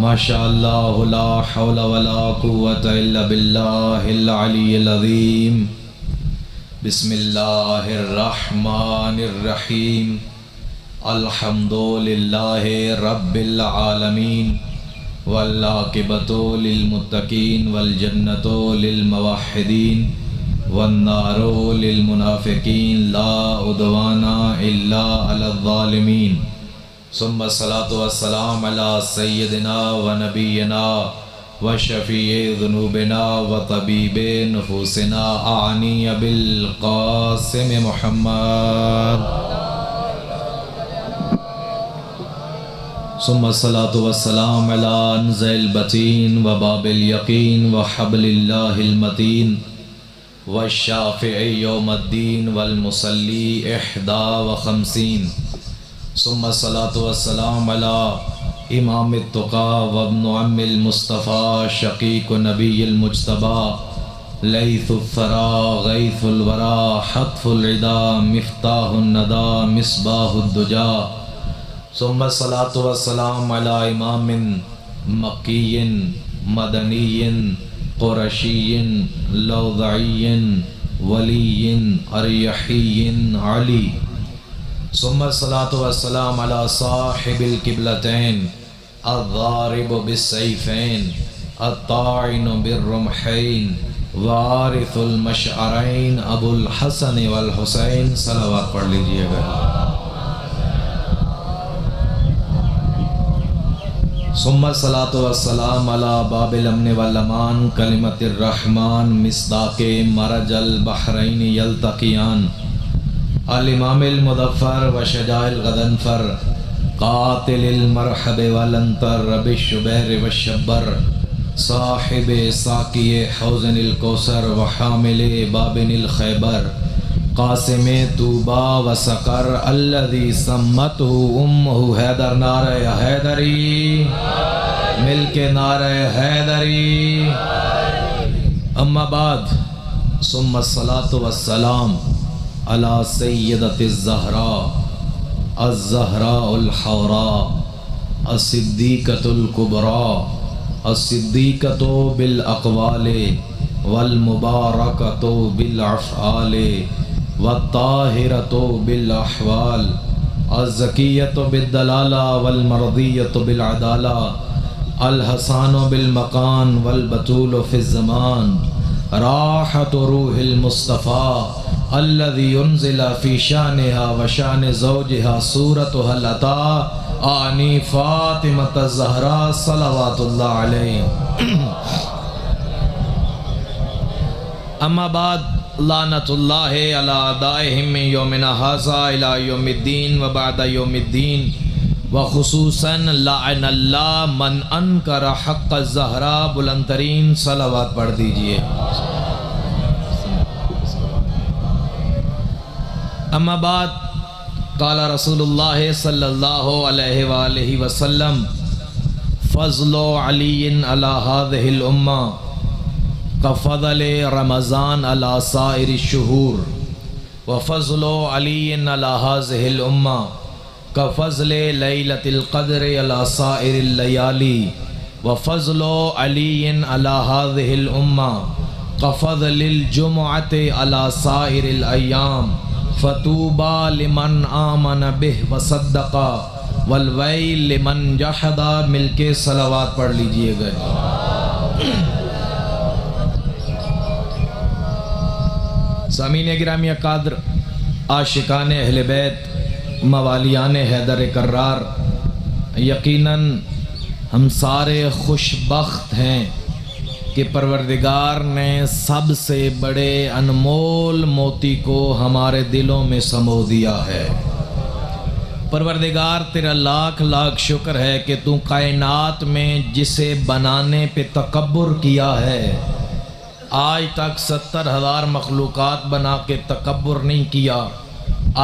ماشاء اللہ لا حول ولا قوة الا باللہ العلی العظیم بسم اللہ الرحمن الرحیم الحمد للہ رب العالمین والعاقبۃ للمتقین والجنۃ للموحدین والنار للمنافقین لا عدوان الا علی الظالمین ثم الصلاۃ والسلام علی سیدنا و نبینا و شفیع ذنوبنا و طبیب نفوسنا اعنی بالقاسم محمد ثم الصلاۃ والسلام علی انزع البطین و باب الیقین و حبل اللہ المتین والشافع یوم الدین والمصلی 51 ثم الصلاۃ والسلام علی امام التقی وابن عم المصطفى شقیق نبی المجتبى لیث الثری غیث الورى حتف العدا مفتاح الندى مصباح الدجى ثم الصلاۃ والسلام علی امام مکی مدنی قرشی لوذعی ولی اریحی علی ثم الصلاۃ والسلام علی صاحب القبلتین الضارب بالسیفین الطاعن بالرمحین وارث المشعرین ابو الحسن والحسین صلوات پڑھ لیجئے گا. ثم الصلاۃ والسلام علی باب الامن والامان کلمۃ الرحمن مصداق مرج البحرین یلتقیان الامام المظفر و شجاع الغضنفر قاتل المرحب والانطر رب الشبیر والشبر صاحب ساقی حوض الکوثر و حامل بابن الخیبر قاسم طوبی و سقر الذی سمته امہ حیدر نعرہ حیدری مل کے نعرہ حیدری. اما بعد ثم الصلاۃ والسلام علی سیدۃ الزہراء الزہراء الحوراء الصدیقۃ الکبریٰ الصدیقۃ بالاقوال والمبارکۃ بالافعال والطاہرۃ بالاحوال الزکیۃ بالدلالہ والمرضیۃ بالعدالہ الحسان بالمکان والبتول فی الزمان راحت روح المصطفیٰ الذي انزل في شانها وشان زوجها سورتها العطاء آنی فاطمة الزہراء صلوات اللہ علیہ. اما بعد لعنت اللہ علی اعدائہم من یومنا ھذا الی یوم الدین و بعد یوم الدین وخصوصا لعن اللہ من انکر حق الزہراء. بلند ترین صلوات پڑھ دیجئے. اما بعد قال رسول اللہ صلی اللہ علیہ وآلہ وسلم فضل علی علی هذه الامہ کفضل رمضان علی سائر الشہور وفضل علی علی هذه الامہ کفضل لیلۃ القدر علی سائر اللیالی وفضل علی علی هذه الامہ کفضل الجمعۃ علی سائر الایام فتوبى لمن آمن به وصدق والویل لمن جحد. مل کے صلوات پڑھ لیجئے گا. سامعین گرامی قدر، عاشقان اہل بیت، موالیان حیدر کرار، یقیناً ہم سارے خوش بخت ہیں کہ پروردگار نے سب سے بڑے انمول موتی کو ہمارے دلوں میں سمو دیا ہے. پروردگار تیرا لاکھ لاکھ شکر ہے کہ تو کائنات میں جسے بنانے پہ تکبر کیا ہے، آج تک 70,000 مخلوقات بنا کے تکبر نہیں کیا.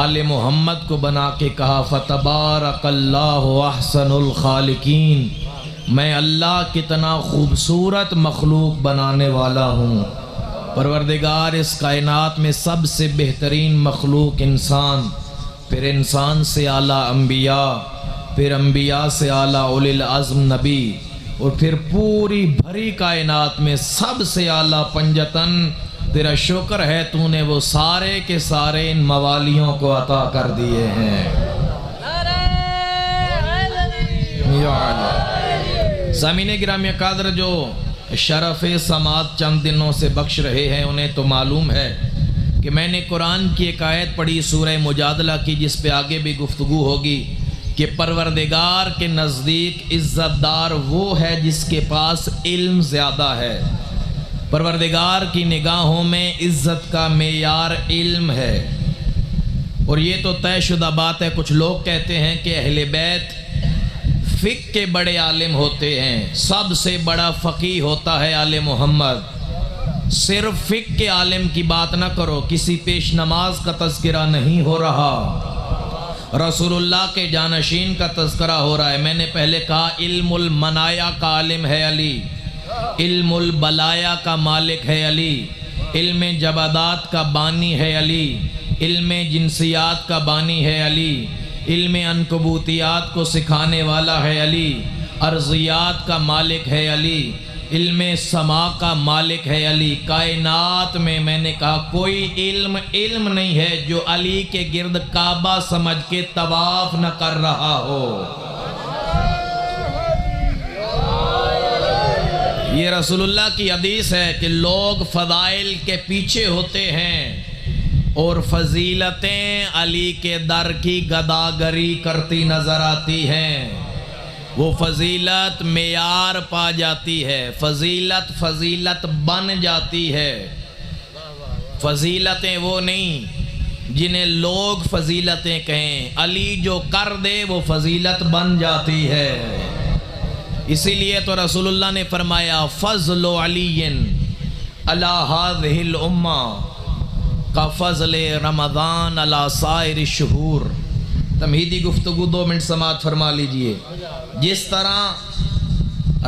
آل محمد کو بنا کے کہا فتبارک اللہ احسن الخالقین، میں اللہ کتنا خوبصورت مخلوق بنانے والا ہوں. پروردگار اس کائنات میں سب سے بہترین مخلوق انسان، پھر انسان سے اعلیٰ انبیاء، پھر انبیاء سے اعلیٰ اولی العزم نبی، اور پھر پوری بھری کائنات میں سب سے اعلیٰ پنجتن تیرا شکر ہے تو نے وہ سارے کے سارے ان موالیوں کو عطا کر دیے ہیں یا اللہ۔ سامعین گرامی قدر، جو شرف سماعت چند دنوں سے بخش رہے ہیں انہیں تو معلوم ہے کہ میں نے قرآن کی ایک آیت پڑھی سورہ مجادلہ کی، جس پہ آگے بھی گفتگو ہوگی کہ پروردگار کے نزدیک عزت دار وہ ہے جس کے پاس علم زیادہ ہے۔ پروردگار کی نگاہوں میں عزت کا معیار علم ہے، اور یہ تو طے شدہ بات ہے۔ کچھ لوگ کہتے ہیں کہ اہل بیت فقہ کے بڑے عالم ہوتے ہیں، سب سے بڑا فقیہ ہوتا ہے آل محمد۔ صرف فقہ کے عالم کی بات نہ کرو، کسی پیش نماز کا تذکرہ نہیں ہو رہا، رسول اللہ کے جانشین کا تذکرہ ہو رہا ہے۔ میں نے پہلے کہا علم المنایا کا عالم ہے علی، علم البلایا کا مالک ہے علی، علم جبادات کا بانی ہے علی، علم جنسیات کا بانی ہے علی، علم عنکبوتیات کو سکھانے والا ہے علی، ارضیات کا مالک ہے علی، علم سما کا مالک ہے علی۔ کائنات میں نے کہا کوئی علم نہیں ہے جو علی کے گرد کعبہ سمجھ کے طواف نہ کر رہا ہو۔ یہ رسول اللہ کی حدیث ہے کہ لوگ فضائل کے پیچھے ہوتے ہیں اور فضیلتیں علی کے در کی گداگری کرتی نظر آتی ہیں۔ وہ فضیلت معیار پا جاتی ہے، فضیلت بن جاتی ہے۔ فضیلتیں وہ نہیں جنہیں لوگ فضیلتیں کہیں، علی جو کر دے وہ فضیلت بن جاتی ہے۔ اسی لیے تو رسول اللہ نے فرمایا فضل علی علی ہذہ الامہ کا فضل رمضان علی سائر الشہور۔ تمہیدی گفتگو 2 منٹ سماعت فرما لیجئے۔ جس طرح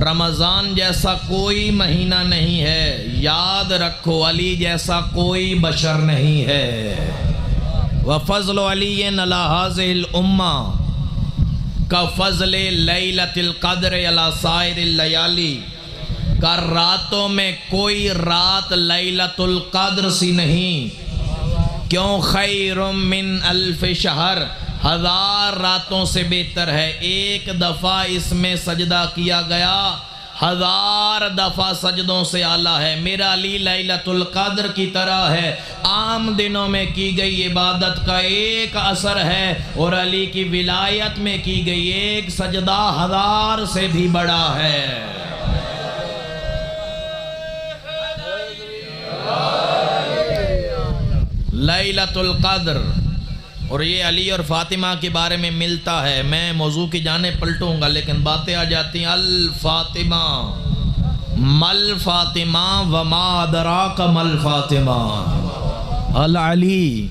رمضان جیسا کوئی مہینہ نہیں ہے، یاد رکھو علی جیسا کوئی بشر نہیں ہے۔ وفضل علی علی ہذہ الامہ کا فضل لیلۃ القدر علی سائر اللیالی، کا راتوں میں کوئی رات لیلۃ القدر سی نہیں۔ کیوں؟ خیر من الف شہر، 1000 راتوں سے بہتر ہے۔ ایک دفعہ اس میں سجدہ کیا گیا 1000 دفعہ سجدوں سے اعلیٰ ہے۔ میرا علی لیلۃ القدر کی طرح ہے، عام دنوں میں کی گئی عبادت کا ایک اثر ہے، اور علی کی ولایت میں کی گئی ایک سجدہ 1000 سے بھی بڑا ہے۔ لیلۃ القدر، اور یہ علی اور فاطمہ کے بارے میں ملتا ہے۔ میں موضوع کی جانب پلٹوں گا لیکن باتیں آ جاتی ہیں۔ الفاطمہ مل فاطمہ وما ادراک مل فاطمہ، العلی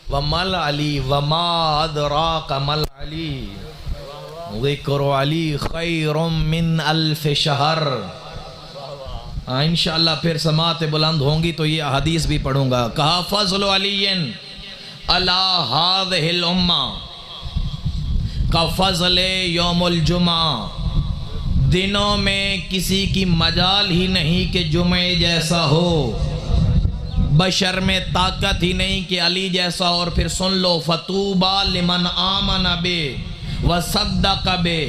ومل علی وما ادراک مل علی، ذکر علی خیر من الف شہر۔ انشاءاللہ پھر سماعت بلند ہوں گی تو یہ حدیث بھی پڑھوں گا۔ کہا فضل علی علی ہذہ الامہ کا فضل یوم الجمعہ، دنوں میں کسی کی مجال ہی نہیں کہ جمعے جیسا ہو، بشر میں طاقت ہی نہیں کہ علی جیسا۔ اور پھر سن لو، فطوبی لمن آمن بے وصدق بے،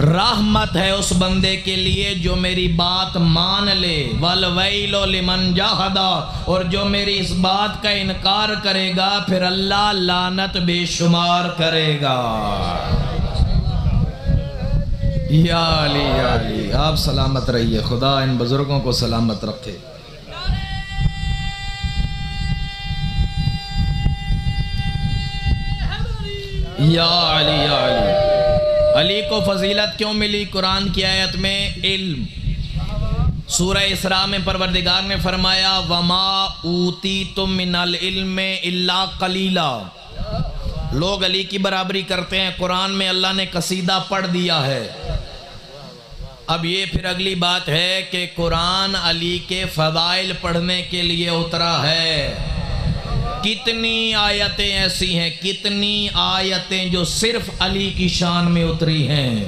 رحمت ہے اس بندے کے لیے جو میری بات مان لے، والویل لمن جاہد، اور جو میری اس بات کا انکار کرے گا پھر اللہ لعنت بے شمار کرے گا۔ یا علی یا علی، آپ سلامت رہیے، خدا ان بزرگوں کو سلامت رکھے۔ یا علی یا علی۔ علی کو فضیلت کیوں ملی؟ قرآن کی آیت میں علم، سورہ اسراء میں پروردگار نے فرمایا وما اوتیتم من العلم الا قلیلا۔ لوگ علی کی برابری کرتے ہیں، قرآن میں اللہ نے قصیدہ پڑھ دیا ہے۔ اب یہ پھر اگلی بات ہے کہ قرآن علی کے فضائل پڑھنے کے لیے اترا ہے۔ کتنی آیتیں ایسی ہیں، کتنی آیتیں جو صرف علی کی شان میں اتری ہیں۔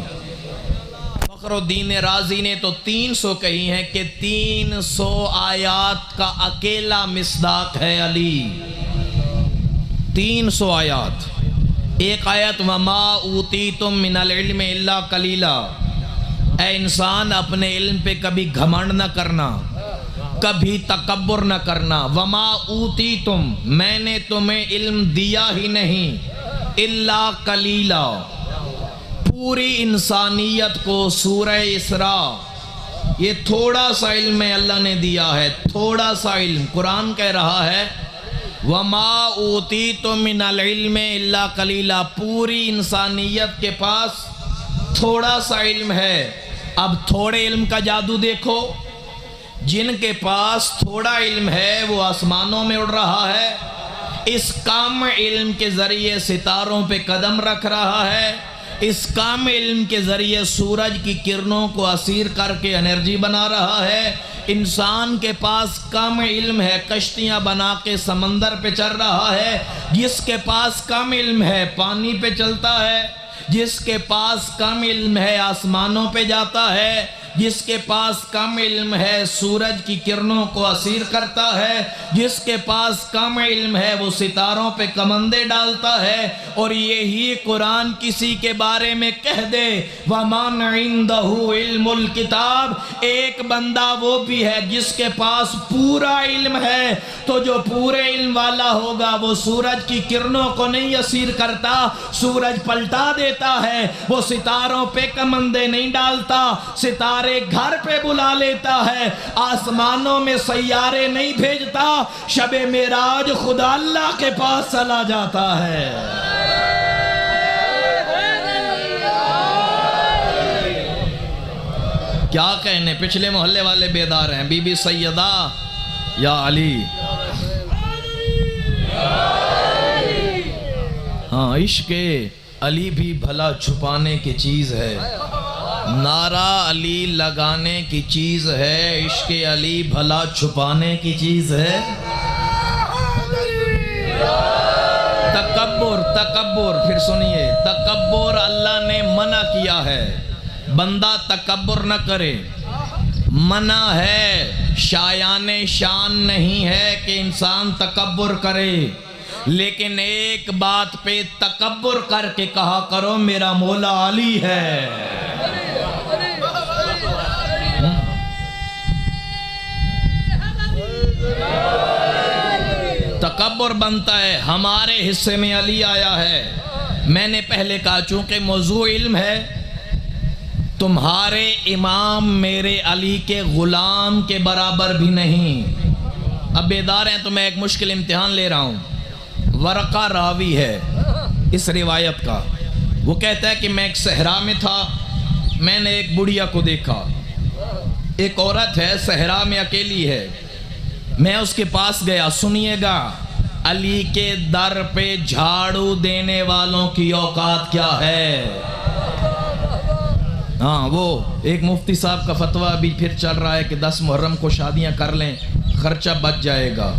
فخر الدین رازی نے تو 300 کہی ہیں کہ 300 آیات کا اکیلا مصداق ہے علی. 300 آیات. ایک آیت وما اوتیتم من العلم الا قلیلا. اے انسان اپنے علم پہ کبھی گھمنڈ نہ کرنا، کبھی تکبر نہ کرنا. وما اوتیتم، میں نے تمہیں علم دیا ہی نہیں، الا قلیلا، پوری انسانیت کو. سورہ اسراء، یہ تھوڑا سا علم اللہ نے دیا ہے، تھوڑا سا علم. قرآن کہہ رہا ہے وَمَا أُوتِيتُم مِّنَ الْعِلْمِ إِلَّا قَلِيلًا، پوری انسانیت کے پاس تھوڑا سا علم ہے. اب تھوڑے علم کا جادو دیکھو. جن کے پاس تھوڑا علم ہے وہ آسمانوں میں اڑ رہا ہے، اس کم علم کے ذریعے ستاروں پہ قدم رکھ رہا ہے، اس کم علم کے ذریعے سورج کی کرنوں کو اسیر کر کے انرجی بنا رہا ہے. انسان کے پاس کم علم ہے، کشتیاں بنا کے سمندر پہ چل رہا ہے. جس کے پاس کم علم ہے پانی پہ چلتا ہے، جس کے پاس کم علم ہے آسمانوں پہ جاتا ہے، جس کے پاس کم علم ہے سورج کی کرنوں کو اسیر کرتا ہے، جس کے پاس کم علم ہے وہ ستاروں پہ کمندے ڈالتا ہے. اور یہی قرآن کسی کے بارے میں کہہ دے وَمَنْ عِنْدَهُ عِلْمُ الْكِتَابِ، ایک بندہ وہ بھی ہے جس کے پاس پورا علم ہے. تو جو پورے علم والا ہوگا وہ سورج کی کرنوں کو نہیں اسیر کرتا، سورج پلٹا دیتا ہے. وہ ستاروں پہ کمندے نہیں ڈالتا، ستارے گھر پہ بلا لیتا ہے. آسمانوں میں سیارے نہیں بھیجتا، شب معراج خدا اللہ کے پاس چلا جاتا ہے. کیا کہنے، پچھلے محلے والے بیدار ہیں. بی بی سیدہ یا علی. ہاں، عشق علی بھی بھلا چھپانے کی چیز ہے، نعرہ علی لگانے کی چیز ہے، عشق علی بھلا چھپانے کی چیز ہے. تکبر، تکبر، پھر سنیے، تکبر اللہ نے منع کیا ہے. بندہ تکبر نہ کرے، منع ہے. شایان شان نہیں ہے کہ انسان تکبر کرے، لیکن ایک بات پہ تکبر کر کے کہا کرو میرا مولا علی ہے. تکبر بنتا ہے. ہمارے حصے میں علی آیا ہے. میں نے پہلے کہا چونکہ موضوع علم ہے، تمہارے امام میرے علی کے غلام کے برابر بھی نہیں. اب بیدار ہیں تو میں ایک مشکل امتحان لے رہا ہوں. ورقہ راوی ہے اس روایت کا. وہ کہتا ہے کہ میں ایک صحرا میں تھا، میں نے ایک بڑھیا کو دیکھا. ایک عورت ہے صحرا میں، اکیلی ہے. میں اس کے پاس گیا. سنیے گا، علی کے در پہ جھاڑو دینے والوں کی اوقات کیا ہے. ہاں، وہ ایک مفتی صاحب کا فتویٰ ابھی پھر چل رہا ہے کہ 10 محرم کو شادیاں کر لیں، خرچہ بچ جائے گا،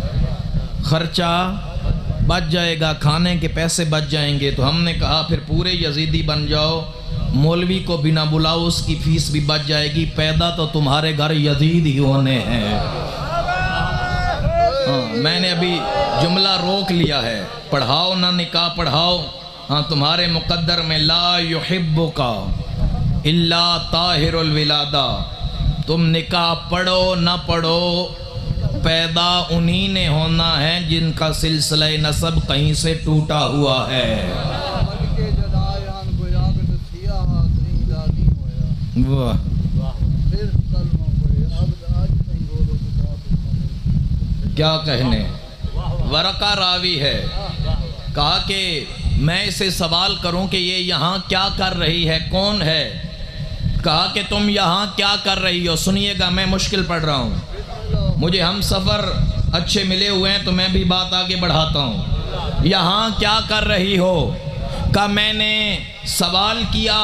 خرچہ بچ جائے گا، کھانے کے پیسے بچ جائیں گے. تو ہم نے کہا پھر پورے یزیدی بن جاؤ، مولوی کو بھی نہ بلاؤ، اس کی فیس بھی بچ جائے گی. پیدا تو تمہارے گھر یزید ہی ہونے ہیں. ہاں، میں نے ابھی جملہ روک لیا ہے، پڑھاؤ نہ نکاح پڑھاؤ. ہاں، تمہارے مقدر میں لا یحبک الا طاہر الولادہ. تم نکاح پڑھو نہ پڑھو، پیدا انہی نے ہونا ہے جن کا سلسلہ نسب کہیں سے ٹوٹا ہوا ہے. کیا کہنے. ورقہ راوی ہے. کہا کہ میں اسے سوال کروں کہ یہ یہاں کیا کر رہی ہے، کون ہے. کہا کہ تم یہاں کیا کر رہی ہو. سنیے گا، میں مشکل پڑھ رہا ہوں، مجھے ہم سفر اچھے ملے ہوئے ہیں تو میں بھی بات آگے بڑھاتا ہوں. یہاں کیا کر رہی ہو. کہا میں نے سوال کیا،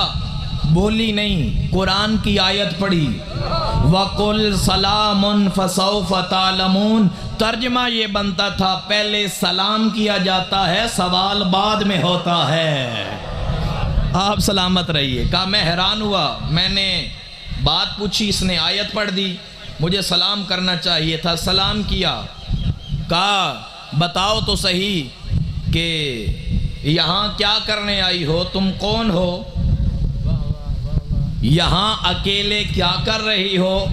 بولی نہیں. قرآن کی آیت پڑھی وَقُلْ سَلَامٌ فَسَوْفَ تَعْلَمُونَ. ترجمہ یہ بنتا تھا پہلے سلام کیا جاتا ہے، سوال بعد میں ہوتا ہے. آپ سلامت رہیے. کہا میں حیران ہوا، میں نے بات پوچھی، اس نے آیت پڑھ دی، مجھے سلام کرنا چاہیے تھا، سلام کیا، کہا بتاؤ تو صحیح کہ یہاں کیا کرنے آئی ہو، تم کون ہو، یہاں اکیلے کیا کر رہی ہو،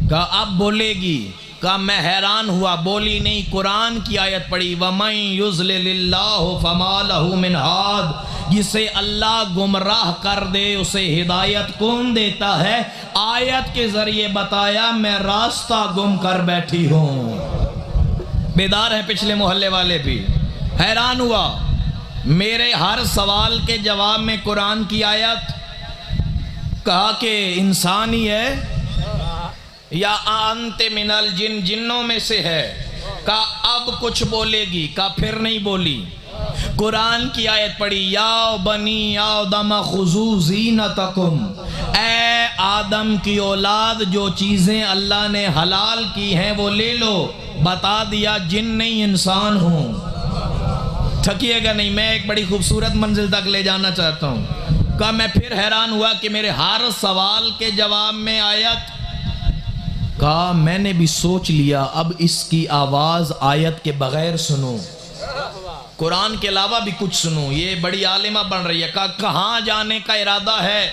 کہا اب بولے گی، کہا میں حیران ہوا، بولی نہیں، قرآن کی آیت پڑھی وَمَن يُضْلِلِ اللَّهُ فَمَا لَهُ مِنْ هَادٍ، جسے اللہ گمراہ کر دے اسے ہدایت کون دیتا ہے، آیت کے ذریعے بتایا میں راستہ گم کر بیٹھی ہوں۔ بیدار ہیں پچھلے محلے والے بھی، حیران ہوا، میرے ہر سوال کے جواب میں قرآن کی آیت، کہا کہ انسان ہی ہے یا انت من الجن، جنوں میں سے ہے، کہا اب کچھ بولے گی، کہا پھر نہیں بولی، قرآن کی آیت پڑھی یا بنی آدم خذوا زینتکم، اے آدم کی اولاد جو چیزیں اللہ نے حلال کی ہیں وہ لے لو، بتا دیا جن نہیں انسان ہوں۔ تھکیے گا نہیں، میں ایک بڑی خوبصورت منزل تک لے جانا چاہتا ہوں۔ کہا میں پھر حیران ہوا کہ میرے ہر سوال کے جواب میں آیت، کہا میں نے بھی سوچ لیا اب اس کی آواز آیت کے بغیر سنوں، قرآن کے علاوہ بھی کچھ سنوں، یہ بڑی عالمہ بن رہی ہے۔ کہا کہاں جانے کا ارادہ ہے،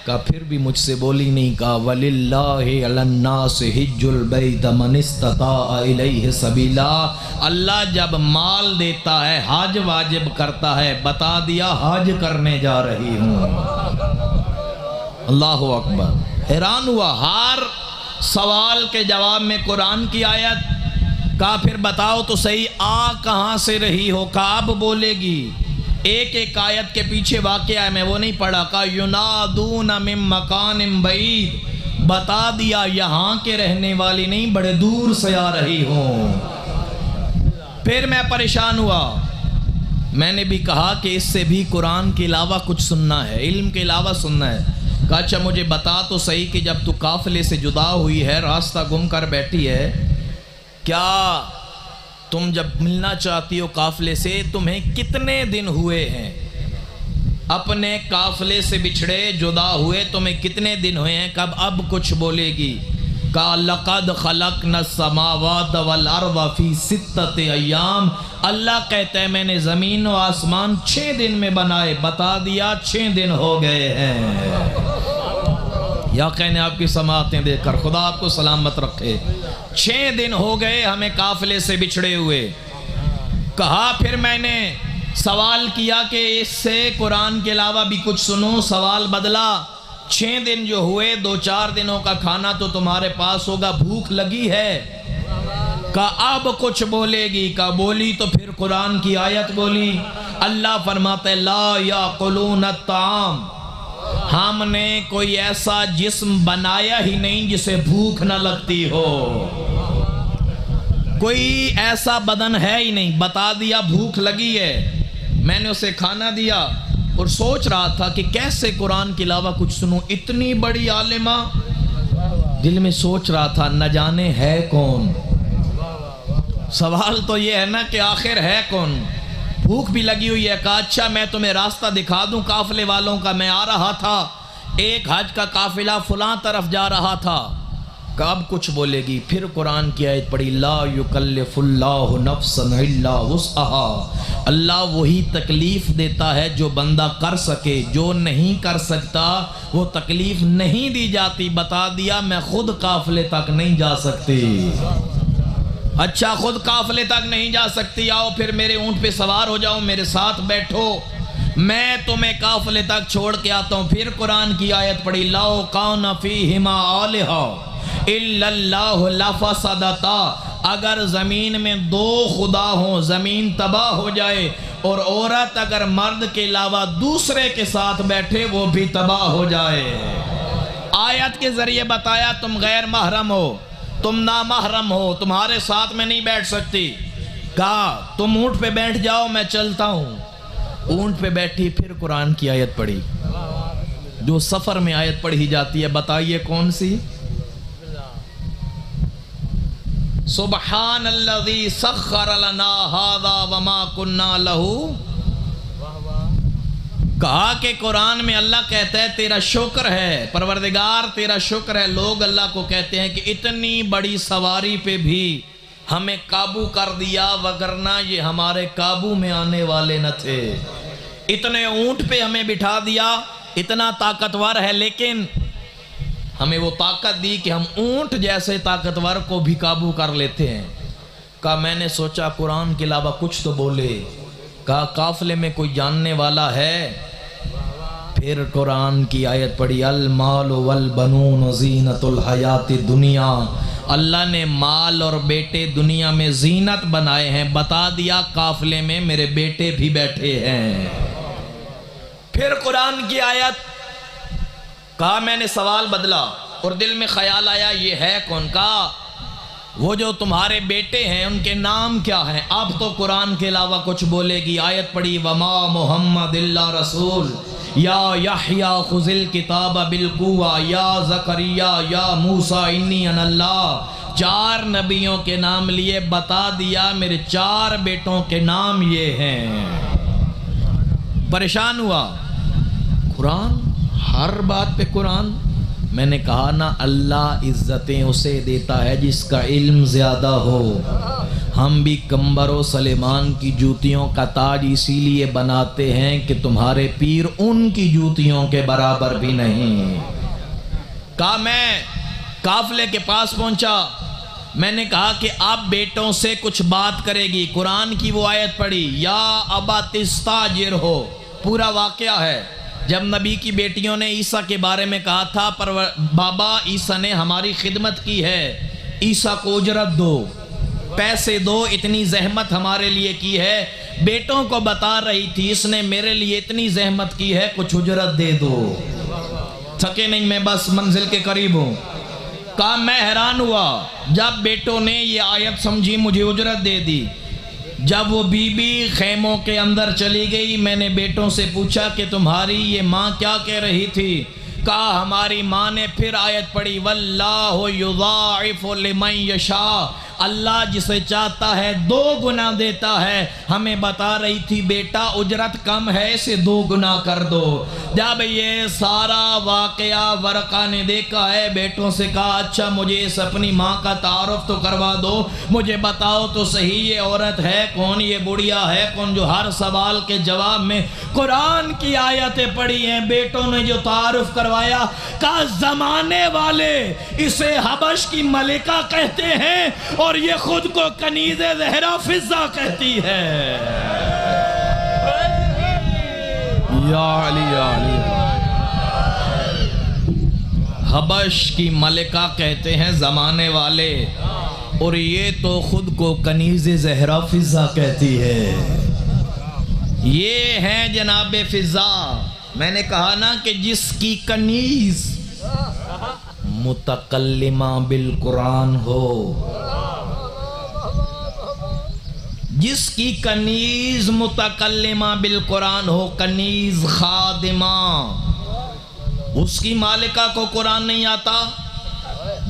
کہا پھر بھی مجھ سے بولی نہیں، کہا وَلِلَّهِ عَلَى النَّاسِ حِجُّ الْبَيْتِ مَنِ اسْتَطَاعَ إِلَيْهِ سَبِيلًا، اللہ جب مال دیتا ہے حج واجب کرتا ہے، بتا دیا حج کرنے جا رہی ہوں۔ اللہ اکبر، حیران ہوا، ہر سوال کے جواب میں قرآن کی آیت، کہا پھر بتاؤ تو صحیح آ کہاں سے رہی ہو، کہا اب بولے گی، ایک ایک آیت کے پیچھے واقعہ ہے، میں وہ نہیں پڑھا، کہا ینادون من مکان بعید، بتا دیا یہاں کے رہنے والی نہیں بڑے دور سے آ رہی ہوں۔ پھر میں پریشان ہوا، میں نے بھی کہا کہ اس سے بھی قرآن کے علاوہ کچھ سننا ہے، علم کے علاوہ سننا ہے۔ کہا اچھا مجھے بتا تو صحیح کہ جب تو قافلے سے جدا ہوئی ہے، راستہ گم کر بیٹھی ہے، کیا تم جب ملنا چاہتی ہو قافلے سے تمہیں کتنے دن ہوئے ہیں، اپنے قافلے سے بچھڑے جدا ہوئے تمہیں کتنے دن ہوئے ہیں، کب اب کچھ بولے گی، کہا لَقَدْ خَلَقْنَا السَّمَاوَاتَ وَالْأَرْضَ فِي سِتَّةِ ایام، اللہ کہتا ہے میں نے زمین و آسمان 6 دن میں بنائے، بتا دیا 6 دن ہو گئے ہیں۔ یا کہنے آپ کی سماعتیں دے کر خدا آپ کو سلامت رکھے، 6 دن ہو گئے ہمیں قافلے سے بچھڑے ہوئے۔ کہا پھر میں نے سوال کیا کہ اس سے قرآن کے علاوہ بھی کچھ سنو، سوال بدلا، 6 دن جو ہوئے 2-4 دنوں کا کھانا تو تمہارے پاس ہوگا، بھوک لگی ہے، کہا اب کچھ بولے گی، کہا بولی تو پھر قرآن کی آیت بولی، اللہ فرماتا ہے لا یاکلون الطعام، ہم نے کوئی ایسا جسم بنایا ہی نہیں جسے بھوک نہ لگتی ہو، کوئی ایسا بدن ہے ہی نہیں، بتا دیا بھوک لگی ہے، میں نے اسے کھانا دیا، اور سوچ رہا تھا کہ کیسے قرآن کے علاوہ کچھ سنوں، اتنی بڑی عالمہ، دل میں سوچ رہا تھا نہ جانے ہے کون، سوال تو یہ ہے نا کہ آخر ہے کون، بھوک بھی لگی ہوئی ہے۔ کہا اچھا میں تمہیں راستہ دکھا دوں قافلے والوں کا، میں آ رہا تھا، ایک حج کا قافلہ فلاں طرف جا رہا تھا، کہ اب کچھ بولے گی، پھر قرآن کی آیت پڑھی لا یکلف اللہ نفسا الا وسعها، اللہ وہی تکلیف دیتا ہے جو بندہ کر سکے، جو نہیں کر سکتا وہ تکلیف نہیں دی جاتی، بتا دیا میں خود قافلے تک نہیں جا سکتی۔ اچھا خود قافلے تک نہیں جا سکتی، آؤ پھر میرے اونٹ پہ سوار ہو جاؤ، میرے ساتھ بیٹھو، میں تمہیں قافلے تک چھوڑ کے آتا ہوں۔ پھر قرآن کی آیت پڑھی لَوْ كَانَ فِيهِمَا آلِهَةٌ إِلَّا اللَّهُ لَفَسَدَتَا، اگر زمین میں 2 خدا ہوں زمین تباہ ہو جائے، اور عورت اگر مرد کے علاوہ دوسرے کے ساتھ بیٹھے وہ بھی تباہ ہو جائے۔ آیت کے ذریعے بتایا تم غیر محرم ہو، تم نامحرم ہو، تمہارے ساتھ میں نہیں بیٹھ سکتی، کہا تم اونٹ پہ بیٹھ جاؤ میں چلتا ہوں، اونٹ پہ بیٹھی، پھر قرآن کی آیت پڑھی جو سفر میں آیت پڑھی جاتی ہے، بتائیے کون سی؟ سبحان الذی سخر لنا ھذا وما كنا له، کہا کہ قرآن میں اللہ کہتا ہے تیرا شکر ہے پروردگار، تیرا شکر ہے۔ لوگ اللہ کو کہتے ہیں کہ اتنی بڑی سواری پہ بھی ہمیں قابو کر دیا، وگرنہ یہ ہمارے قابو میں آنے والے نہ تھے۔ اتنے اونٹ پہ ہمیں بٹھا دیا، اتنا طاقتور ہے، لیکن ہمیں وہ طاقت دی کہ ہم اونٹ جیسے طاقتور کو بھی قابو کر لیتے ہیں۔ کہا میں نے سوچا قرآن کے علاوہ کچھ تو بولے۔ کہا قافلے میں کوئی جاننے والا ہے؟ پھر قرآن کی آیت پڑھی، المال والبنون زینت الحیات الدنیا۔ اللہ نے مال اور بیٹے دنیا میں زینت بنائے ہیں، بتا دیا قافلے میں میرے بیٹے بھی بیٹھے ہیں۔ پھر قرآن کی آیت، کہا میں نے سوال بدلا اور دل میں خیال آیا یہ ہے کون؟ کہا وہ جو تمہارے بیٹے ہیں ان کے نام کیا ہیں؟ اب تو قرآن کے علاوہ کچھ بولے گی۔ آیت پڑھی، وما محمد الا رسول یا یحییٰ خذ الکتاب بالقوہ یا زکریا یا موسیٰ انی انا اللہ۔ 4 نبیوں کے نام لیے، بتا دیا میرے 4 بیٹوں کے نام یہ ہیں۔ پریشان ہوا، قرآن، ہر بات پہ قرآن۔ میں نے کہا نا اللہ عزتیں اسے دیتا ہے جس کا علم زیادہ ہو۔ ہم بھی قمبر و سلیمان کی جوتیوں کا تاج اسی لیے بناتے ہیں کہ تمہارے پیر ان کی جوتیوں کے برابر بھی نہیں۔ کہا میں قافلے کے پاس پہنچا، میں نے کہا کہ آپ بیٹوں سے کچھ بات کرے گی۔ قرآن کی وہ آیت پڑھی، یا ابا تستاجر ہو، پورا واقعہ ہے۔ جب نبی کی بیٹیوں نے عیسیٰ کے بارے میں کہا تھا پر بابا عیسیٰ نے ہماری خدمت کی ہے، عیسیٰ کو اجرت دو، پیسے دو، اتنی زحمت ہمارے لیے کی ہے۔ بیٹوں کو بتا رہی تھی اس نے میرے لیے اتنی زحمت کی ہے، کچھ اجرت دے دو، تھکے نہیں، میں بس منزل کے قریب ہوں۔ کہا میں حیران ہوا جب بیٹوں نے یہ آیت سمجھی، مجھے اجرت دے دی۔ جب وہ بی بی خیموں کے اندر چلی گئی، میں نے بیٹوں سے پوچھا کہ تمہاری یہ ماں کیا کہہ رہی تھی؟ کہا ہماری ماں نے پھر آیت پڑھی، واللہ یضاعف لمن یشاء، اللہ جسے چاہتا ہے 2 گنا دیتا ہے۔ ہمیں بتا رہی تھی بیٹا اجرت کم ہے، اسے 2 گنا کر دو۔ جب یہ سارا واقعہ ورقہ نے دیکھا ہے، بیٹوں سے کہا اچھا مجھے اس اپنی ماں کا تعارف تو کروا دو، مجھے بتاؤ تو صحیح یہ عورت ہے کون، یہ بڑھیا ہے کون جو ہر سوال کے جواب میں قرآن کی آیتیں پڑھی ہیں۔ بیٹوں نے جو تعارف کروایا، کہا زمانے والے اسے حبش کی ملکہ کہتے ہیں اور یہ خود کو کنیز زہرا فضہ کہتی ہے۔ یا علی یا علی، حبش کی ملکہ کہتے ہیں زمانے والے، اور یہ تو خود کو کنیز زہرا فضہ کہتی ہے۔ یہ ہے جناب فضہ۔ میں نے کہا نا کہ جس کی کنیز متکلمہ بالقرآن ہو، جس کی کنیز متکلمہ بالقرآن ہو، کنیز خادمہ، اس کی مالکہ کو قرآن نہیں آتا،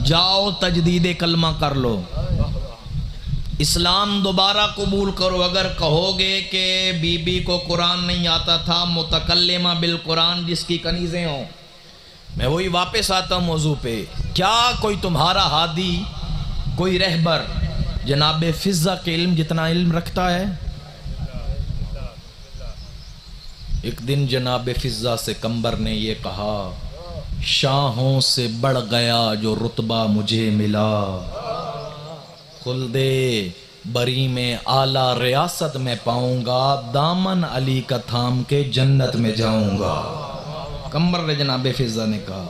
جاؤ تجدید کلمہ کر لو، اسلام دوبارہ قبول کرو۔ اگر کہو گے کہ بی بی کو قرآن نہیں آتا تھا، متکلمہ بالقرآن جس کی کنیزیں ہوں، میں وہی واپس آتا ہوں موضوع پہ، کیا کوئی تمہارا ہادی، کوئی رہبر جناب فضہ کے علم جتنا علم رکھتا ہے؟ ایک دن جناب فضہ سے قمبر نے یہ کہا، شاہوں سے بڑھ گیا جو رتبہ مجھے ملا، خلد بری میں اعلیٰ ریاست میں پاؤں گا، دامن علی کا تھام کے جنت میں جاؤں گا۔ قمبر نے جناب فضہ نے کہا،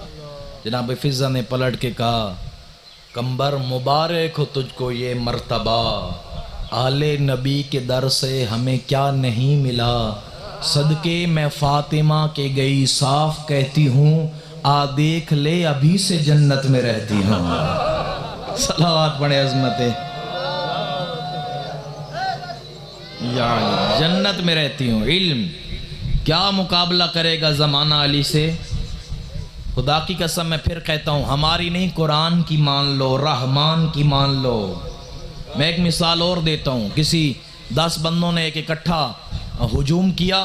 جناب فضہ نے پلٹ کے کہا، قمبر مبارک ہو تجھ کو یہ مرتبہ، آل نبی کے در سے ہمیں کیا نہیں ملا، صدقے میں فاطمہ کے گئی صاف کہتی ہوں، آ دیکھ لے ابھی سے جنت میں رہتی ہوں۔ صلوات پڑھے عظمتیں، یعنی جنت میں رہتی ہوں۔ علم کیا مقابلہ کرے گا زمانہ علی سے؟ خدا کی قسم میں پھر کہتا ہوں، ہماری نہیں قرآن کی مان لو، رحمان کی مان لو۔ میں ایک مثال اور دیتا ہوں، کسی 10 بندوں نے ایک اکٹھا ہجوم کیا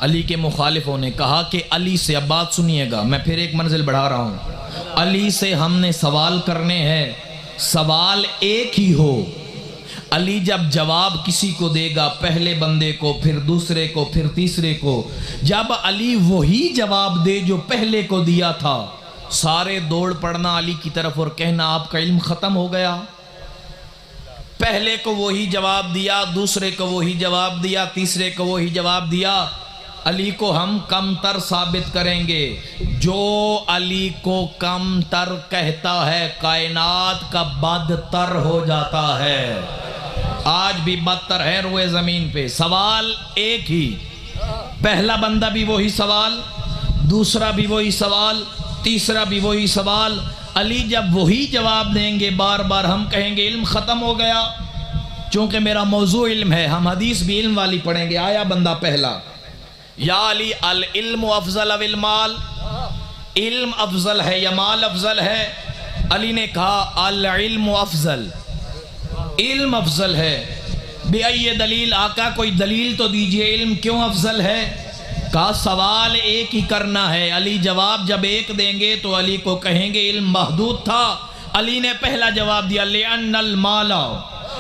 علی کے مخالفوں نے کہا کہ علی سے، اب بات سنیے گا، میں پھر ایک منزل بڑھا رہا ہوں، علی سے ہم نے سوال کرنے ہیں، سوال ایک ہی ہو۔ علی جب جواب کسی کو دے گا، پہلے بندے کو، پھر دوسرے کو، پھر تیسرے کو، جب علی وہی جواب دے جو پہلے کو دیا تھا، سارے دوڑ پڑنا علی کی طرف اور کہنا آپ کا علم ختم ہو گیا۔ پہلے کو وہی جواب دیا، دوسرے کو وہی جواب دیا، تیسرے کو وہی جواب دیا، علی کو ہم کم تر ثابت کریں گے۔ جو علی کو کم تر کہتا ہے کائنات کا بدتر ہو جاتا ہے، آج بھی بدتر ہے روئے زمین پہ۔ سوال ایک ہی، پہلا بندہ بھی وہی سوال، دوسرا بھی وہی سوال، تیسرا بھی وہی سوال۔ علی جب وہی جواب دیں گے بار بار، ہم کہیں گے علم ختم ہو گیا۔ چونکہ میرا موضوع علم ہے، ہم حدیث بھی علم والی پڑھیں گے۔ آیا بندہ پہلا، یا علی العلم افضل او المال، علم افضل ہے یا مال افضل ہے؟ علی نے کہا العلم افضل، علم افضل ہے۔ بأی دلیل؟ آقا کوئی دلیل تو دیجئے، علم کیوں افضل ہے؟ کہا سوال ایک ہی کرنا ہے۔ علی جواب جب ایک دیں گے تو علی کو کہیں گے علم محدود تھا۔ علی نے پہلا جواب دیا لأن المال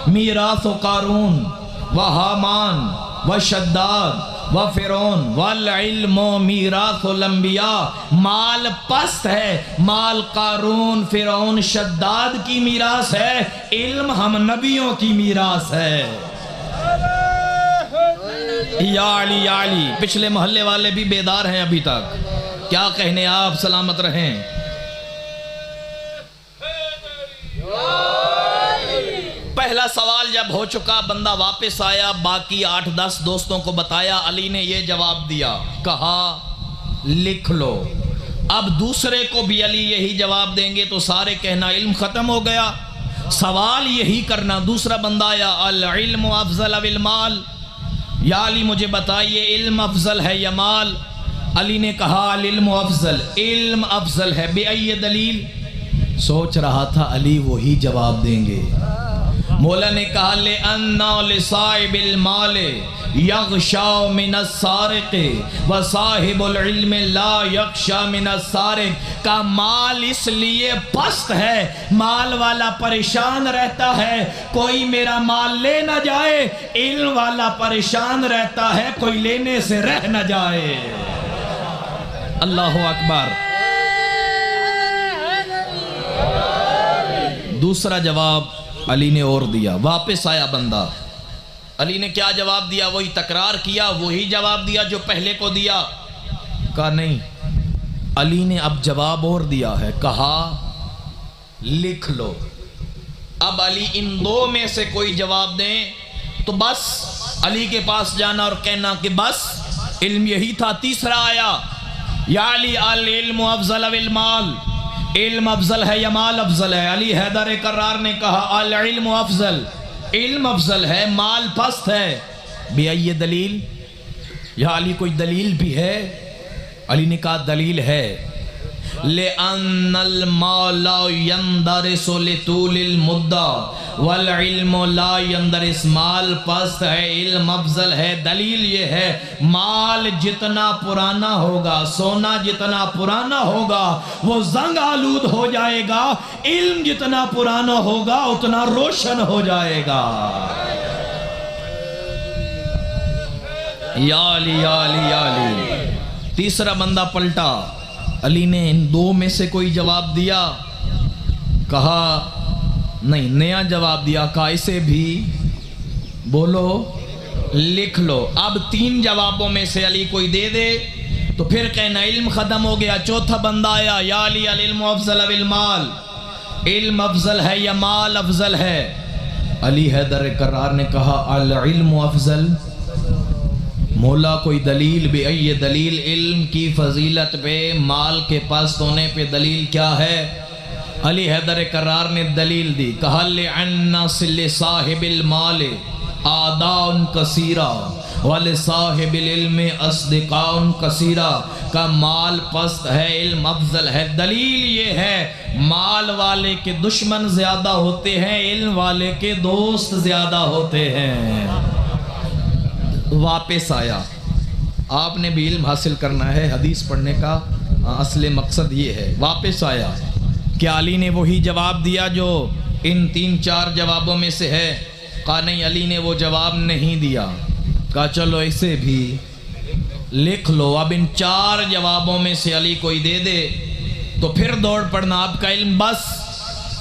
میراث قارون و حامان و شداد و فرعون والعلم میراث الانبیاء، مال پست ہے، مال قارون، فرعون، شداد کی میراث ہے، علم ہم نبیوں کی میراث ہے۔ یا علی یا علی، پچھلے محلے والے بھی بیدار ہیں ابھی تک، کیا کہنے آپ، سلامت رہیں۔ پہلا سوال جب ہو چکا، بندہ واپس آیا، باقی 8-10 دوستوں کو بتایا، علی نے یہ جواب دیا، کہا لکھ لو۔ اب دوسرے کو بھی علی یہی جواب دیں گے تو سارے کہنا علم ختم ہو گیا۔ سوال یہی کرنا، دوسرا بندہ آیا العلم افضل او المال، یا علی مجھے بتائیے علم افضل ہے یا مال؟ علی نے کہا العلم افضل، علم افضل ہے۔ بأی دلیل؟ سوچ رہا تھا علی وہی جواب دیں گے۔ مولا نے کہا لِأَنَّا لِصَائِبِ الْمَالِ يَغْشَى مِنَ السَّارِقِ وَصَاحِبُ الْعِلْمِ لَا يَغْشَى مِنَ السَّارِقِ، کا مال اس لیے پست ہے، مال والا پریشان رہتا ہے کوئی میرا مال لے نہ جائے، علم والا پریشان رہتا ہے کوئی لینے سے رہ نہ جائے۔ اللہ اکبر۔ دوسرا جواب علی نے اور دیا، واپس آیا بندہ، علی نے کیا جواب دیا؟ وہی تکرار کیا، وہی جواب دیا جو پہلے کو دیا؟ کہا نہیں، علی نے اب جواب اور دیا ہے، کہا لکھ لو۔ اب علی ان دو میں سے کوئی جواب دیں تو بس علی کے پاس جانا اور کہنا کہ بس علم یہی تھا۔ تیسرا آیا یا علی العلم افضل او المال، علم افضل ہے یا مال افضل ہے؟ علی حیدر کرار نے کہا العلم افضل، علم افضل ہے، مال پست ہے۔ بأی دلیل؟ یا علی کوئی دلیل بھی ہے؟ علی نے کہا دلیل ہے، لِأَنَّ الْمَالَ يَنْدَرِسُ لِطُولِ الْمُدَّةِ وَالْعِلْمُ لَا يَنْدَرِسُ، مال پست ہے، علم افضل ہے۔ دلیل یہ ہے مال جتنا پرانا ہوگا، سونا جتنا پرانا ہوگا وہ زنگ آلود ہو جائے گا، علم جتنا پرانا ہوگا اتنا روشن ہو جائے گا۔ یا علی یا علی یا علی۔ تیسرا بندہ پلٹا، علی نے ان دو میں سے کوئی جواب دیا؟ کہا نہیں، نیا جواب دیا، کہا اسے بھی بولو، لکھ لو۔ اب 3 جوابوں میں سے علی کوئی دے دے تو پھر کہنا علم ختم ہو گیا۔ چوتھا بندہ آیا یا علی العلم افضل او المال، علم افضل ہے یا مال افضل ہے؟ علی حیدر کرار نے کہا العلم افضل۔ مولا کوئی دلیل؟ بأی دلیل؟ علم کی فضیلت پہ، مال کے پاس ہونے پہ دلیل کیا ہے؟ علی حیدر کرار نے دلیل دی، کہا لِعَنَّ لِصَاحِبِ الْمَالِ آداءٌ کثیرہ وَلِصَاحِبِ الْعِلْمِ أَصْدِقَاءٌ کثیرہ، کا مال پست ہے، علم افضل ہے۔ دلیل یہ ہے مال والے کے دشمن زیادہ ہوتے ہیں، علم والے کے دوست زیادہ ہوتے ہیں۔ واپس آیا، آپ نے بھی علم حاصل کرنا ہے، حدیث پڑھنے کا اصل مقصد یہ ہے۔ واپس آیا کہ علی نے وہی جواب دیا جو ان 3-4 جوابوں میں سے ہے؟ کہا نہیں، علی نے وہ جواب نہیں دیا۔ کہا چلو اسے بھی لکھ لو، اب ان 4 جوابوں میں سے علی کوئی دے دے تو پھر دوڑ پڑنا آپ کا علم بس۔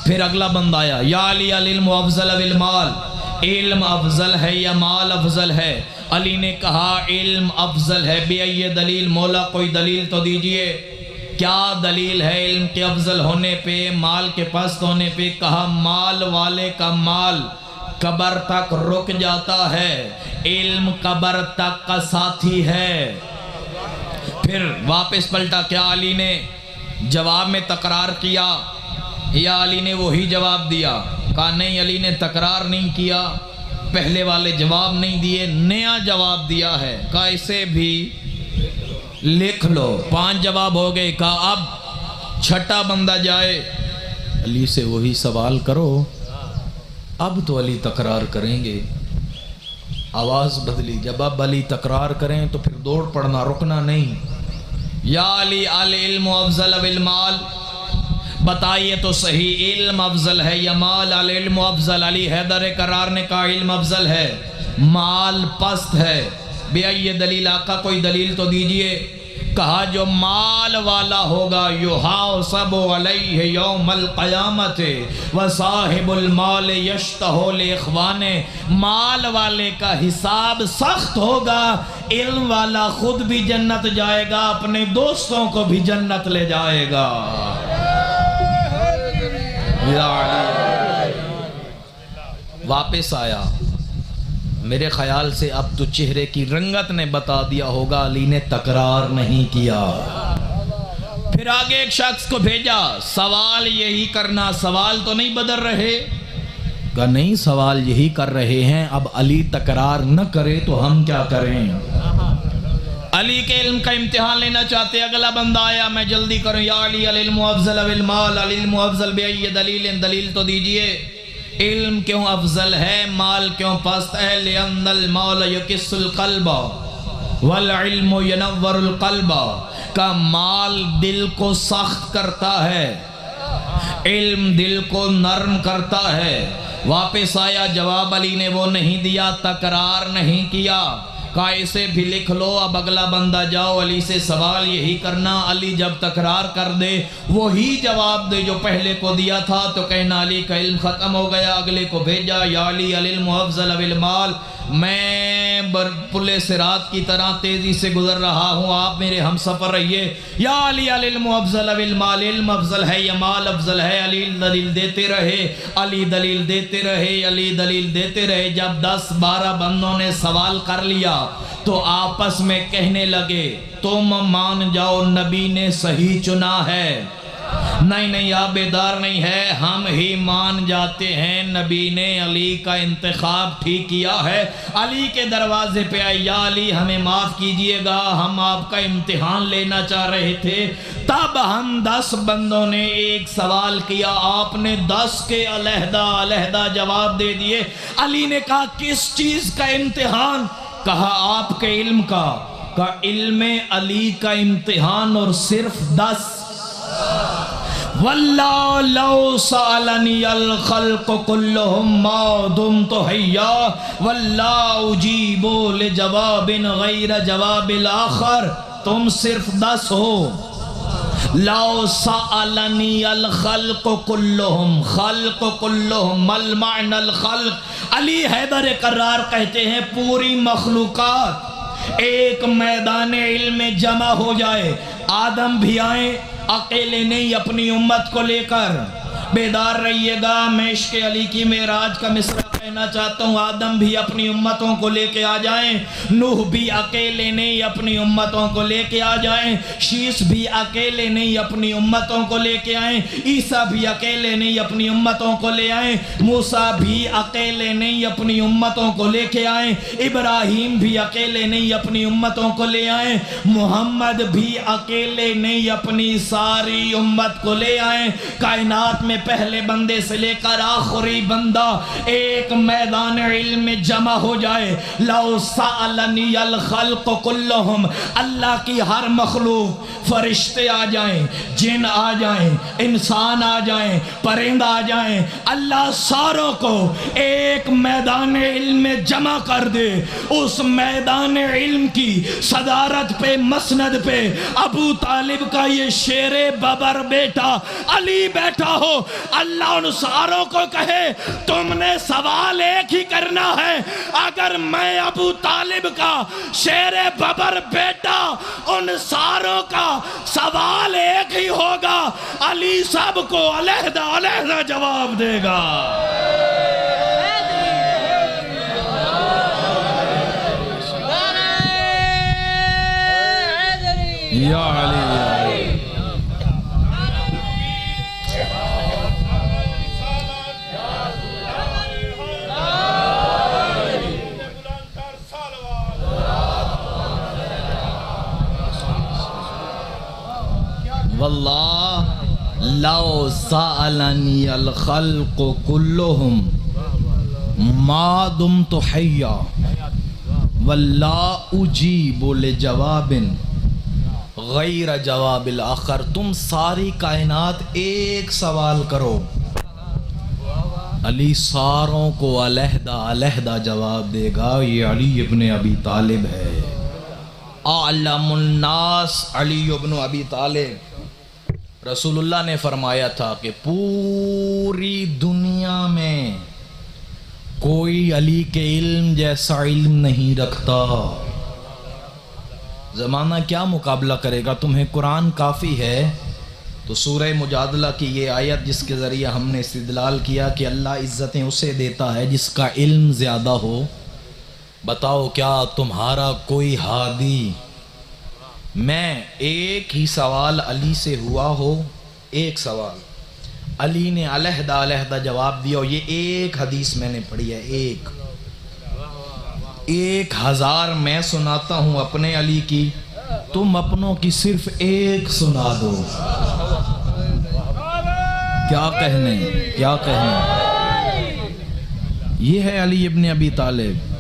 پھر اگلا بندہ آیا، یا علی العلم افضل بالمال، علم افضل ہے یا مال افضل ہے؟ علی نے کہا علم افضل ہے۔ بأی دلیل؟ مولا کوئی دلیل تو دیجئے، کیا دلیل ہے علم کے افضل ہونے پہ، مال کے پست ہونے پہ؟ کہا مال والے کا مال قبر تک رک جاتا ہے، علم قبر تک کا ساتھی ہے۔ پھر واپس پلٹا، کیا علی نے جواب میں تکرار کیا یا علی نے وہی جواب دیا؟ کہا نہیں، علی نے تکرار نہیں کیا، پہلے والے جواب نہیں دیے، نیا جواب دیا ہے۔ کہا اسے بھی لکھ لو۔ 5 جواب ہو گئے۔ کہا اب 6واں بندہ جائے، علی سے وہی سوال کرو۔ اب تو علی تکرار کریں گے، آواز بدلی۔ جب اب علی تکرار کریں تو پھر دوڑ پڑنا، رکنا نہیں۔ یا علی العلم افضل بالمال، بتائیے تو صحیح، علم افضل ہے یا مال؟ العلم افضل۔ علی حیدر کرار نے کہا علم افضل ہے، مال پست ہے۔ بأی دلیل؟ آقا کوئی دلیل تو دیجئے۔ کہا جو مال والا ہوگا یحاسب علیہ یوم القیامت وصاحب المال یشتہ لاخوانے، مال والے کا حساب سخت ہوگا، علم والا خود بھی جنت جائے گا، اپنے دوستوں کو بھی جنت لے جائے گا۔ واپس آیا، میرے خیال سے اب تو چہرے کی رنگت نے بتا دیا ہوگا علی نے تکرار نہیں کیا۔ پھر آگے ایک شخص کو بھیجا، سوال یہی کرنا، سوال تو نہیں بدل رہے؟ کہا نہیں، سوال یہی کر رہے ہیں، اب علی تکرار نہ کرے تو ہم کیا کریں؟ علی کے علم کا امتحان لینا چاہتے۔ اگلا بندہ آیا، میں جلدی کروں، یا علی العلم افضل بالمال، العلم افضل بأی دلیل؟ دلیل تو دیجئے، علم کیوں افضل ہے، مال کیوں پست ہے؟ لأن المال یکس القلب والعلم ینور القلب، کا مال دل کو سخت کرتا ہے، علم دل کو نرم کرتا ہے۔ واپس آیا، جواب علی نے وہ نہیں دیا، تکرار نہیں کیا۔ کہا اسے بھی لکھ لو، اب اگلا بندہ جاؤ، علی سے سوال یہی کرنا، علی جب تکرار کر دے وہی جواب دے جو پہلے کو دیا تھا تو کہنا علی کا علم ختم ہو گیا۔ اگلے کو بھیجا، یا علی العلم افضل بالمال، میں پل صراط کی طرح تیزی سے گزر رہا ہوں، آپ میرے ہم سفر رہیے۔ یا علی العلم افضل بالمال، علم افضل ہے یا مال افضل ہے؟ علی دلیل دیتے رہے، علی دلیل دیتے رہے، علی دلیل دیتے رہے۔ جب 10-12 بندوں نے سوال کر لیا تو آپس میں کہنے لگے تم مان جاؤ نبی نے صحیح چنا ہے۔ نہیں نہیں، آپ بیدار نہیں ہے، ہم ہی مان جاتے ہیں، نبی نے علی کا انتخاب ٹھیک کیا ہے۔ علی کے دروازے پہ آئے، یا علی ہمیں معاف کیجئے گا، ہم آپ کا امتحان لینا چاہ رہے تھے، تب ہم 10 بندوں نے ایک سوال کیا، آپ نے 10 کے علیحدہ علیحدہ جواب دے دیے۔ علی نے کہا کس چیز کا امتحان؟ کہا آپ کے علم کا۔ کہا علم علی کا امتحان اور صرف 10؟ واللہ لو سألنی الخلق کلہم ما دمت حیا واللہ اجیب لجواب غیر جواب الاخر، تم صرف 10 ہو۔ لو سألنی الخلق کلہم، خلق کلہم، مل معنی الخلق؟ علی حیدر کرار کہتے ہیں پوری مخلوقات ایک میدان علم میں جمع ہو جائے، آدم بھی آئیں اکیلے نہیں، اپنی امت کو لے کر، بیدار رہیے گا، میں عشق علی کی معراج کا مصرع کہنا چاہتا ہوں، آدم بھی اپنی امتوں کو لے کے آ جائیں، نوح بھی اکیلے نہیں اپنی امتوں کو لے کے آ جائیں، شیس بھی اکیلے نہیں اپنی امتوں کو لے کے آئیں، عیسیٰ بھی اکیلے نہیں اپنی امتوں کو لے آئیں، موسیٰ بھی اکیلے نہیں اپنی امتوں کو لے کے آئیں، ابراہیم بھی اکیلے نہیں اپنی امتوں کو لے آئیں، محمد بھی اکیلے نہیں اپنی ساری امت کو لے آئیں۔ کائنات میں پہلے بندے سے لے کر آخری بندہ ایک ایک میدان علم میں جمع ہو جائے، لو سألنی الخلق کلہم، اللہ کی ہر مخلوق، فرشتے آ جائیں، جن آ جائیں، انسان آ جائیں، پرندہ آ جائیں، اللہ ساروں کو ایک میدان علم میں جمع کر دے، اس میدان علم کی صدارت پہ، مسند پہ ابو طالب کا یہ شیر ببر بیٹا علی بیٹھا ہو، اللہ ان ساروں کو کہے تم نے سوال ایک ہی کرنا ہے، اگر میں ابو طالب کا شیر ببر بیٹا، ان ساروں کا سوال ایک ہی ہوگا، علی سب کو علیحدہ علیحدہ جواب دے گا۔ یا علی یا علی واللہ لو سألنی الخلق کلہم ما دمت حیا واللہ اجیب لجواب غیر جواب الاخر۔ تم ساری کائنات ایک سوال کرو، علی ساروں کو علیحدہ علیحدہ جواب دے گا۔ یہ علی ابن ابی طالب ہے، اعلم الناس علی ابن ابی طالب۔ رسول اللہ نے فرمایا تھا کہ پوری دنیا میں کوئی علی کے علم جیسا علم نہیں رکھتا۔ زمانہ کیا مقابلہ کرے گا؟ تمہیں قرآن کافی ہے۔ تو سورہ مجادلہ کی یہ آیت جس کے ذریعے ہم نے استدلال کیا کہ اللہ عزتیں اسے دیتا ہے جس کا علم زیادہ ہو۔ بتاؤ کیا تمہارا کوئی ہادی میں ایک ہی سوال علی سے ہوا ہو؟ ایک سوال علی نے علیحدہ علیحدہ جواب دیا۔ یہ ایک حدیث میں نے پڑھی ہے، ایک ہزار میں سناتا ہوں اپنے علی کی، تم اپنوں کی صرف ایک سنا دو۔ کیا کہنے، کیا کہنے۔ یہ ہے علی ابن ابی طالب۔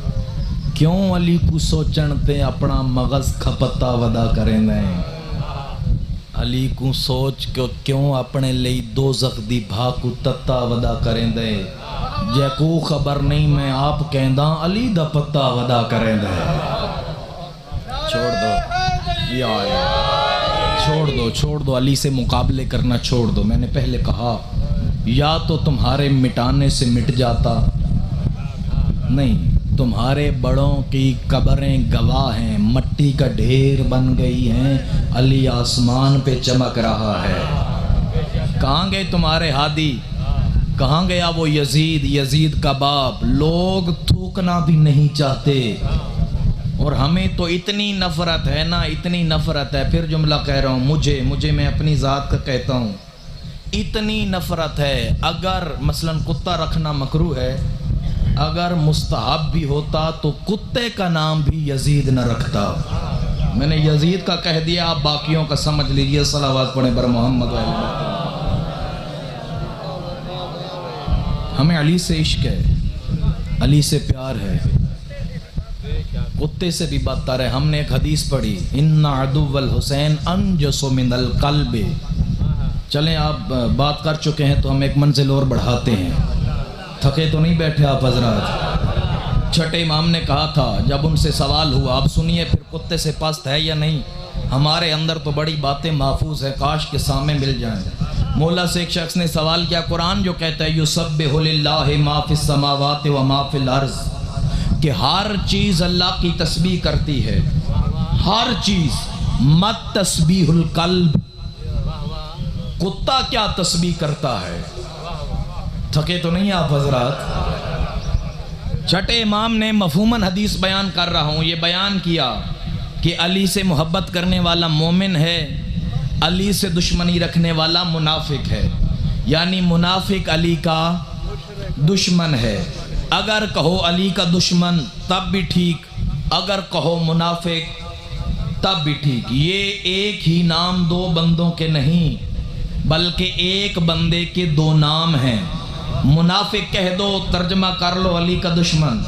کیوں علی کو سوچنتے اپنا مغز کھپتا ودا کریں دیں، علی کو سوچ کے کیوں اپنے لئی دوزخ دی بھاکو تتا ودا کریں دیں، جے کو خبر نہیں میں آپ کہندہ علی دا پتا ودا کریں دیں۔ چھوڑ دو یا چھوڑ دو علی سے مقابلے کرنا چھوڑ دو۔ میں نے پہلے کہا یا تو تمہارے مٹانے سے مٹ جاتا، نہیں، تمہارے بڑوں کی قبریں گواہ ہیں، مٹی کا ڈھیر بن گئی ہیں، علی آسمان پہ چمک رہا ہے۔ کہاں گئے تمہارے ہادی؟ کہاں گیا وہ یزید کا باپ؟ لوگ تھوکنا بھی نہیں چاہتے، اور ہمیں تو اتنی نفرت ہے نا، اتنی نفرت ہے، پھر جملہ کہہ رہا ہوں، مجھے میں اپنی ذات کا کہتا ہوں، اتنی نفرت ہے۔ اگر مثلا کتا رکھنا مکروہ ہے، اگر مستحب بھی ہوتا تو کتے کا نام بھی یزید نہ رکھتا۔ میں نے یزید کا کہہ دیا، آپ باقیوں کا سمجھ لیجئے۔ صلوات پڑھیں بر محمد و ہمیں علی سے عشق ہے، علی سے پیار ہے، کتے سے بھی بدتر ہے۔ ہم نے ایک حدیث پڑھی، ان عدو الحسین انجس من القلب۔ چلیں آپ بات کر چکے ہیں تو ہم ایک منزل اور بڑھاتے ہیں، تھکے تو نہیں بیٹھے آپ حضرات۔ چھٹے امام نے کہا تھا جب ان سے سوال ہوا، آپ سنیے پھر کتے سے پست ہے یا نہیں؟ ہمارے اندر تو بڑی باتیں محفوظ ہے، کاش کے سامنے مل جائیں۔ مولا سے ایک شخص نے سوال کیا، قرآن جو کہتا ہے یسبح للہ ما فی السماوات و ما فی الارض، کہ ہر چیز اللہ کی تسبیح کرتی ہے، ہر چیز، مت تسبیح القلب، کتا کیا تسبیح کرتا ہے؟ تھکے تو نہیں آپ حضرات؟ چھٹے امام نے مفہوماً حدیث بیان کر رہا ہوں، یہ بیان کیا کہ علی سے محبت کرنے والا مومن ہے، علی سے دشمنی رکھنے والا منافق ہے، یعنی منافق علی کا دشمن ہے۔ اگر کہو علی کا دشمن تب بھی ٹھیک، اگر کہو منافق تب بھی ٹھیک۔ یہ ایک ہی نام دو بندوں کے نہیں، بلکہ ایک بندے کے دو نام ہیں۔ منافق کہہ دو ترجمہ کر لو علی کا دشمن،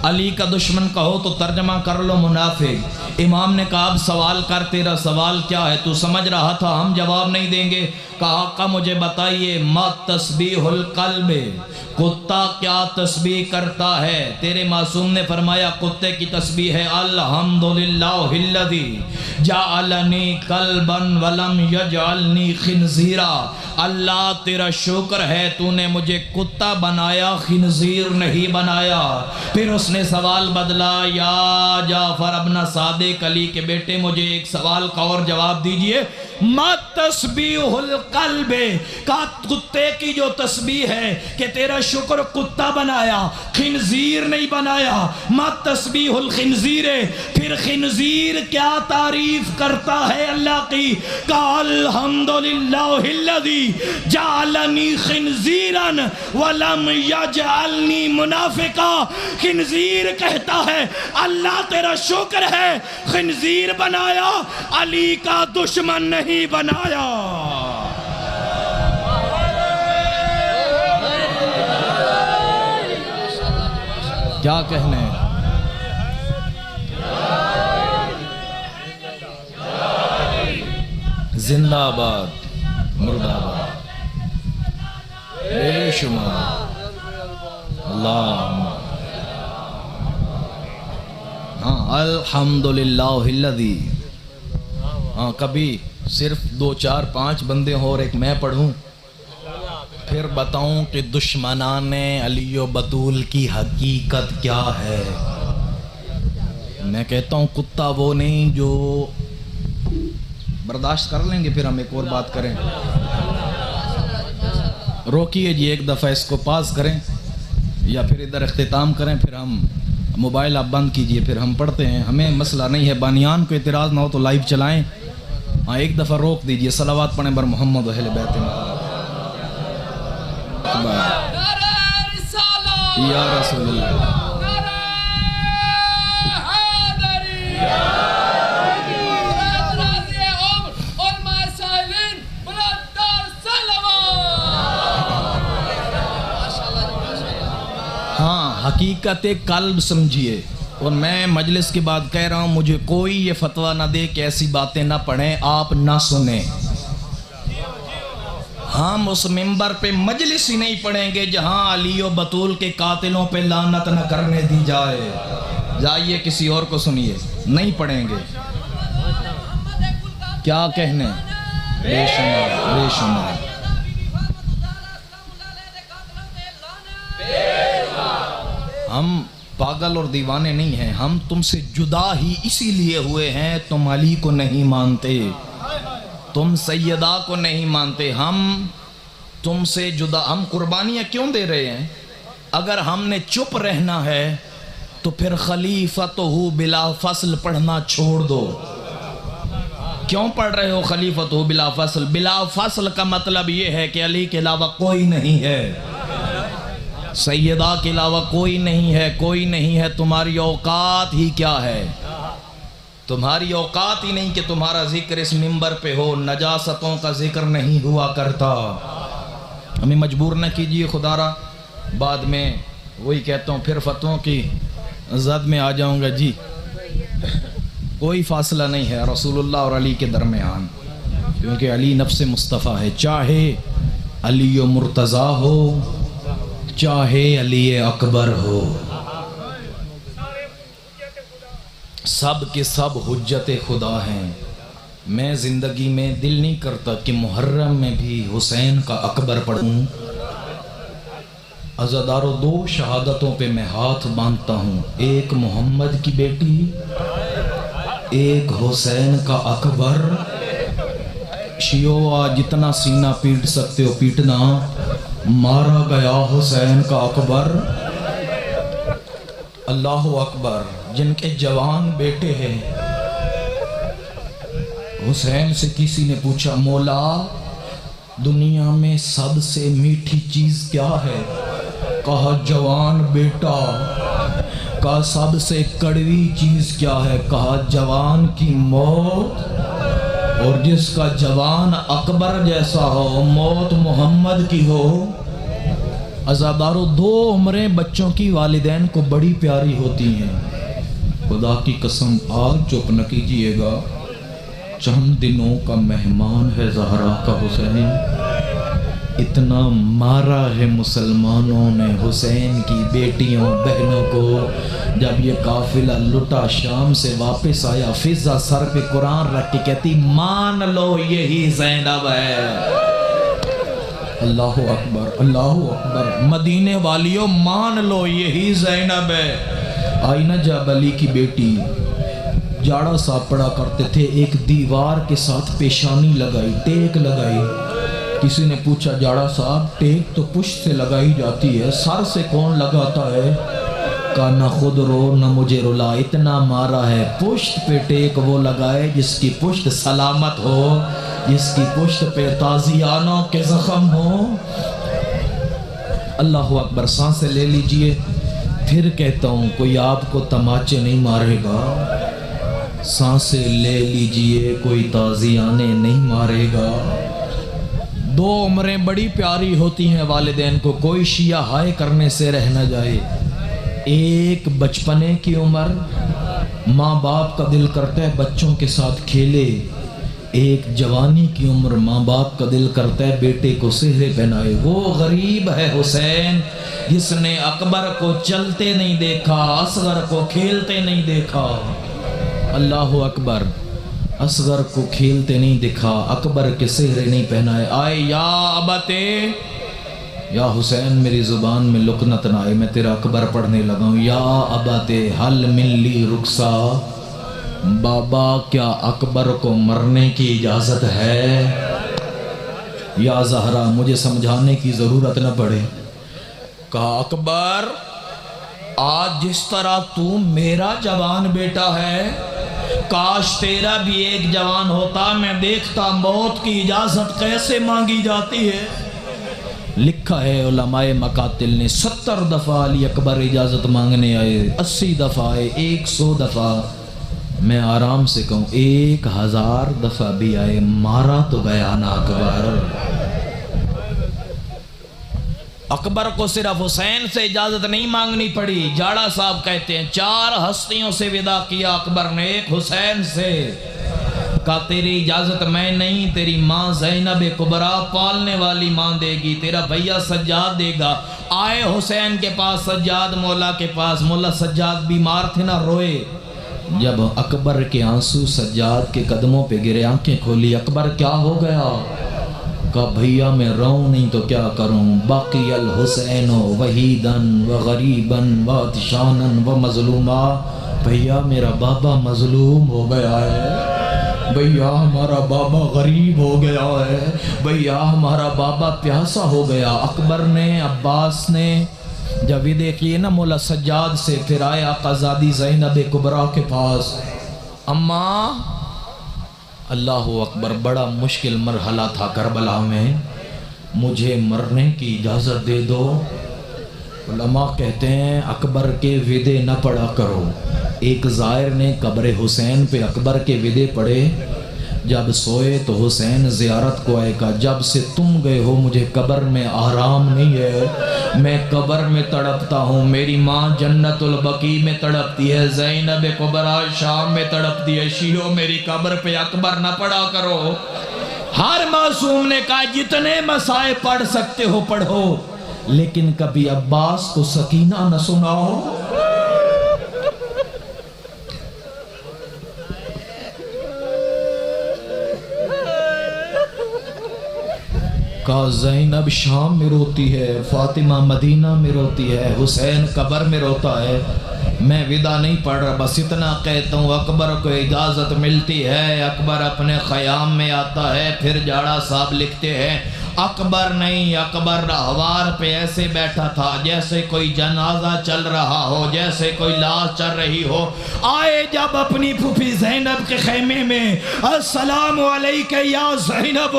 علی کا دشمن کہو تو ترجمہ کر لو منافق۔ امام نے کہا اب سوال کر، تیرا سوال کیا ہے؟ تو سمجھ رہا تھا ہم جواب نہیں دیں گے۔ کہا آقا مجھے بتائیے، ما تسبیح القلب، کتا کیا تسبیح کرتا ہے؟ تیرے معصوم نے فرمایا کتے کی تسبیح ہے الحمدللہ الذی جعلنی کلبا ولم یجعلنی خنزیرا، اللہ تیرا شکر ہے تو نے مجھے کتا بنایا، خنزیر نہیں بنایا۔ پھر اس نے سوال بدلا، یا جعفر ابن صادق، علی کے بیٹے مجھے ایک سوال کا اور جواب دیجئے۔ ما تسبیح القلب، کا کتے کی جو تسبیح ہے کہ تیرا شکر کتا بنایا، خنزیر نہیں بنایا۔ ما تسبیح الخنزیر، پھر خنزیر کیا تعریف کرتا ہے اللہ کی؟ کہا الحمدللہ الذی جعلنی خنزیرا ولم یجعلنی منافقا، خنزیر کہتا ہے اللہ تیرا شکر ہے خنزیر بنایا، علی کا دشمن نہیں بنایا۔ کیا کہنے؟ زندہ آباد مردہ آباد بے شمار اللہ۔ ہاں الحمدللہ الذی، ہاں کبھی صرف 2 4 5 بندے ہوں اور ایک میں پڑھوں، پھر بتاؤں کہ دشمنان علی و بطول کی حقیقت کیا ہے۔ میں کہتا ہوں کتا وہ نہیں جو، برداشت کر لیں گے پھر ہم ایک اور بات کریں۔ روکیے جی ایک دفعہ اس کو پاس کریں یا پھر ادھر اختتام کریں، پھر ہم موبائل آپ بند کیجئے، پھر ہم پڑھتے ہیں۔ ہمیں مسئلہ نہیں ہے، بانیان کو اعتراض نہ ہو تو لائیو چلائیں۔ ہاں ایک دفعہ روک دیجئے، صلوات پڑھیں بر محمد و اہل بیت یا رسول اللہ۔ ہاں حقیقت قلب سمجھیے، اور میں مجلس کے بعد کہہ رہا ہوں مجھے کوئی یہ فتویٰ نہ دے کہ ایسی باتیں نہ پڑھیں، آپ نہ سنیں۔ ہم اس منبر پہ مجلس ہی نہیں پڑھیں گے جہاں علی و بطول کے قاتلوں پہ لعنت نہ کرنے دی جائے۔ جائیے کسی اور کو سنیے، نہیں پڑھیں گے۔ کیا کہنے؟ بے شمار بے شمار۔ ہم پاگل اور دیوانے نہیں ہیں، ہم تم سے جدا ہی اسی لیے ہوئے ہیں، تم علی کو نہیں مانتے، تم سیدہ کو نہیں مانتے، ہم تم سے جدا۔ ہم قربانیاں کیوں دے رہے ہیں؟ اگر ہم نے چپ رہنا ہے تو پھر خلیفتہ بلا فصل پڑھنا چھوڑ دو۔ کیوں پڑھ رہے ہو خلیفتہ بلا فصل؟ بلا فصل کا مطلب یہ ہے کہ علی کے علاوہ کوئی نہیں ہے، سیدہ کے علاوہ کوئی نہیں ہے، کوئی نہیں ہے۔ تمہاری اوقات ہی کیا ہے؟ تمہاری اوقات ہی نہیں کہ تمہارا ذکر اس منبر پہ ہو، نجاستوں کا ذکر نہیں ہوا کرتا۔ ہمیں مجبور نہ کیجئے خدا را، بعد میں وہی کہتا ہوں پھر فتووں کی زد میں آ جاؤں گا۔ جی کوئی فاصلہ نہیں ہے رسول اللہ اور علی کے درمیان، کیونکہ علی نفس مصطفیٰ ہے، چاہے علی و مرتضیٰ ہو چاہے علی اکبر ہو، سب کے سب حجت خدا ہیں۔ میں زندگی میں دل نہیں کرتا کہ محرم میں بھی حسین کا اکبر پڑھوں۔ عزادارو، 2 شہادتوں پہ میں ہاتھ باندھتا ہوں، ایک محمد کی بیٹی، ایک حسین کا اکبر۔ شیعو جتنا سینہ پیٹ سکتے ہو پیٹنا، مارا گیا حسین کا اکبر۔ اللہ اکبر۔ جن کے جوان بیٹے ہیں، حسین سے کسی نے پوچھا مولا دنیا میں سب سے میٹھی چیز کیا ہے؟ کہا جوان بیٹا۔ کہا سب سے کڑوی چیز کیا ہے؟ کہا جوان کی موت، اور جس کا جوان اکبر جیسا ہو، موت محمد کی ہو۔ عزادارو، 2 عمریں بچوں کی والدین کو بڑی پیاری ہوتی ہیں۔ خدا کی قسم آج چپ نہ کیجئے گا، چند دنوں کا مہمان ہے زہرا کا حسین۔ اتنا مارا ہے مسلمانوں نے حسین کی بیٹیوں بہنوں کو۔ جب یہ قافلہ لٹا شام سے واپس آیا، فضا سر پہ قرآن رکھ کے کہتی مان لو یہی زینب ہے۔ اللہ اکبر، اللہ اکبر۔ مدینے والیوں مان لو یہی زینب ہے۔ آئی نا جب علی کی بیٹی جاڑا صاحب پڑا کرتے تھے، ایک دیوار کے ساتھ پیشانی لگائی، ٹیک لگائی۔ کسی نے پوچھا جاڑا صاحب ٹیک تو پشت سے لگائی جاتی ہے، سر سے کون لگاتا ہے؟ کہا نہ خود رو نہ مجھے رلا، اتنا مارا ہے پشت پہ ٹیک وہ لگائے جس کی پشت سلامت ہو، جس کی پشت پہ تازیانوں کے زخم ہو۔ اللہ اکبر، سانسیں لے لیجئے۔ پھر کہتا ہوں کوئی آپ کو تماچے نہیں مارے گا، سانسیں لے لیجئے، کوئی تازیانے نہیں مارے گا۔ 2 عمریں بڑی پیاری ہوتی ہیں والدین کو، کوئی شیعہ ہائے کرنے سے رہ نہ جائے۔ ایک بچپنے کی عمر، ماں باپ کا دل کرتا ہے بچوں کے ساتھ کھیلے۔ ایک جوانی کی عمر، ماں باپ کا دل کرتا ہے بیٹے کو سہرے پہنائے۔ وہ غریب ہے حسین جس نے اکبر کو چلتے نہیں دیکھا، اصغر کو کھیلتے نہیں دیکھا۔ اللہ اکبر، اصغر کو کھیلتے نہیں دکھا، اکبر کے سہرے نہیں پہنائے۔ آئے یا ابتے، یا حسین میری زبان میں لکنت نہ آئے، میں تیرا اکبر پڑھنے لگا ہوں۔ یا ابتے حل من لی رخصا، بابا کیا اکبر کو مرنے کی اجازت ہے؟ یا زہرا، مجھے سمجھانے کی ضرورت نہ پڑے۔ کہا اکبر آج جس طرح تو میرا جوان بیٹا ہے، کاش تیرا بھی ایک جوان ہوتا، میں دیکھتا موت کی اجازت کیسے مانگی جاتی ہے۔ لکھا ہے علماء مقاتل نے 70 دفعہ علی اکبر اجازت مانگنے آئے، 80 دفعہ آئے، 100 دفعہ، میں آرام سے کہوں 1000 دفعہ بھی آئے، مارا تو گیا نا اکبر۔ اکبر کو صرف حسین سے اجازت نہیں مانگنی پڑی، جاڑا صاحب کہتے ہیں 4 ہستیوں سے ودا کیا اکبر نے، ایک حسین سے۔ کہا تیری اجازت میں نہیں، تیری ماں زینب کبریٰ پالنے والی ماں دے گی، تیرا بھیا سجاد دے گا۔ آئے حسین کے پاس، سجاد مولا کے پاس، مولا سجاد بیمار تھے نہ، روئے۔ جب اکبر کے آنسو سجاد کے قدموں پہ گرے، آنکھیں کھولی، اکبر کیا ہو گیا؟ کہا بھیا میں رہوں نہیں تو کیا کروں، باقی الحسین وحیدن و غریبن و عطشانن و مظلوما۔ بھیا میرا بابا مظلوم ہو گیا ہے، بھیا ہمارا بابا غریب ہو گیا ہے، بھیا ہمارا بابا پیاسا ہو گیا۔ اکبر نے، عباس نے جب یہ دیکھئے نا مولا سجاد سے، پھر آئے آقا زادی زینب کبریٰ کے پاس، اماں اللہ اکبر، بڑا مشکل مرحلہ تھا کربلا میں، مجھے مرنے کی اجازت دے دو۔ علماء کہتے ہیں اکبر کے ودے نہ پڑھا کرو۔ ایک زائر نے قبر حسین پہ اکبر کے ودے پڑھے، جب سوئے تو حسین زیارت کو آئے گا، جب سے تم گئے ہو مجھے قبر میں آرام نہیں ہے، میں قبر میں تڑپتا ہوں، میری ماں جنت البقیع میں تڑپتی ہے، زینب کبریٰ شام میں تڑپتی ہے، شیعو میری قبر پہ اکبر نہ پڑھا کرو۔ ہر معصوم نے کہا جتنے مسائل پڑھ سکتے ہو پڑھو، لیکن کبھی عباس کو سکینہ نہ سناؤ۔ کہا زینب شام میں روتی ہے، فاطمہ مدینہ میں روتی ہے، حسین قبر میں روتا ہے، میں ودا نہیں پڑھ رہا، بس اتنا کہتا ہوں اکبر کو اجازت ملتی ہے، اکبر اپنے خیام میں آتا ہے۔ پھر جاڑا صاحب لکھتے ہیں اکبر نہیں، اکبر راہوار پہ ایسے بیٹھا تھا جیسے کوئی جنازہ چل رہا ہو، جیسے کوئی لاش چل رہی ہو۔ آئے جب اپنی پھوپھی زینب کے خیمے میں، السلام علیکہ یا زینب،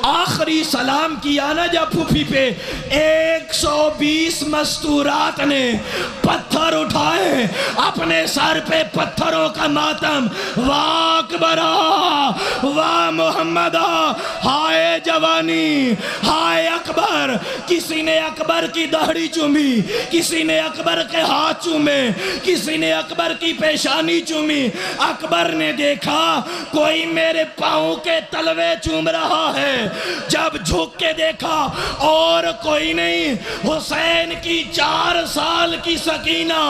آخری سلام کیا نا جب پھوپھی پہ، 1 120 مستورات نے پتھر اٹھائے، اپنے سر پہ پتھروں کا ماتم، واہ اکبرا، واہ محمدہ، ہائے جوانی، ہائے اکبر۔ کسی نے اکبر کی داڑھی چومی، کسی نے اکبر کے ہاتھ چومے، کسی نے اکبر کی پیشانی چومی۔ اکبر نے دیکھا کوئی میرے پاؤں کے تلوے چوم رہا ہے، جب جھک کے دیکھا اور کوئی نہیں۔ حسین کی 4 سال کی سکینہ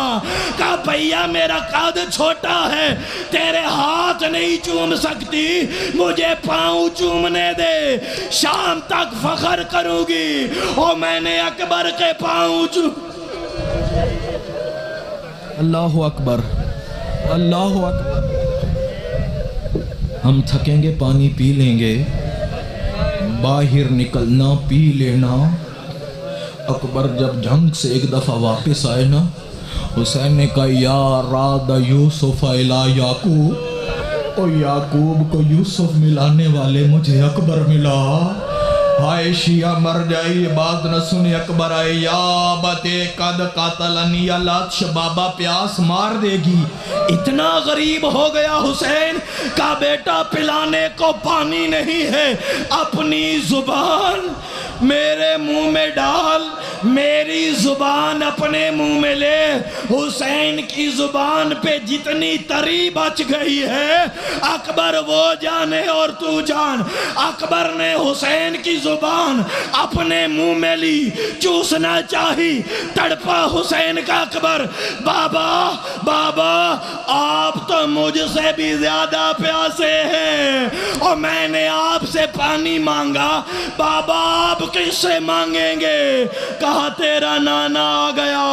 کہا بھیا میرا قد چھوٹا ہے، تیرے ہاتھ نہیں چوم سکتی، مجھے پاؤں چومنے دے، شام تک فخر کروں گی اور میں نے اکبر کے پاؤں چوم۔ اللہ اکبر، اللہ اکبر۔ ہم تھکیں گے پانی پی لیں گے، باہر نکلنا پی لینا۔ اکبر جب جنگ سے ایک دفعہ واپس آئے نا، حسین نے کہا یا راد یوسف الی یعقوب، او یعقوب کو یوسف ملانے والے مجھے اکبر ملا۔ ہائے شیعہ مر جائے، یہ بات نہ سنے۔ اکبر آئے، یا بتے قد قاتلنی اللہ، شبابہ پیاس مار دے گی۔ اتنا غریب ہو گیا حسین کا بیٹا پلانے کو پانی نہیں ہے، اپنی زبان میرے منہ میں ڈال، میری زبان اپنے منہ میں لے۔ حسین کی زبان پہ جتنی تری بچ گئی ہے اکبر وہ جانے اور تو جان۔ اکبر نے حسین کی زبان اپنے منہ میں لی، چوسنا چاہی، تڑپا حسین کا اکبر، بابا بابا آپ تو مجھ سے بھی زیادہ پیاسے ہیں اور میں نے آپ سے پانی مانگا، بابا آپ کس سے مانگیں گے؟ کہا تیرا نانا آ گیا۔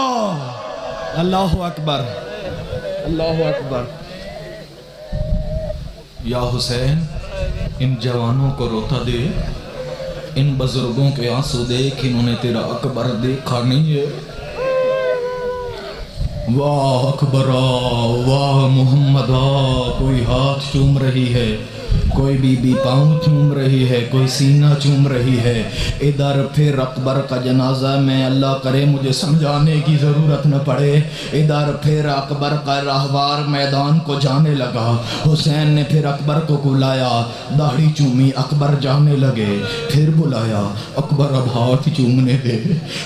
اللہ اکبر، اللہ اکبر۔ یا حسین ان جوانوں کو روتا دے، ان بزرگوں کے آنسو دیکھ، انہوں نے تیرا اکبر دیکھا نہیں ہے۔ واہ اکبرہ، واہ محمدہ، کوئی ہاتھ چوم رہی ہے، کوئی بی بی پاؤں چوم رہی ہے، کوئی سینہ چوم رہی ہے۔ ادھر پھر اکبر کا جنازہ میں، اللہ کرے مجھے سمجھانے کی ضرورت نہ پڑے، ادھر پھر اکبر کا راہوار میدان کو جانے لگا۔ حسین نے پھر اکبر کو بلایا، داڑھی چومی، اکبر جانے لگے، پھر بلایا، اکبر اب ہاتھ چومنے دے،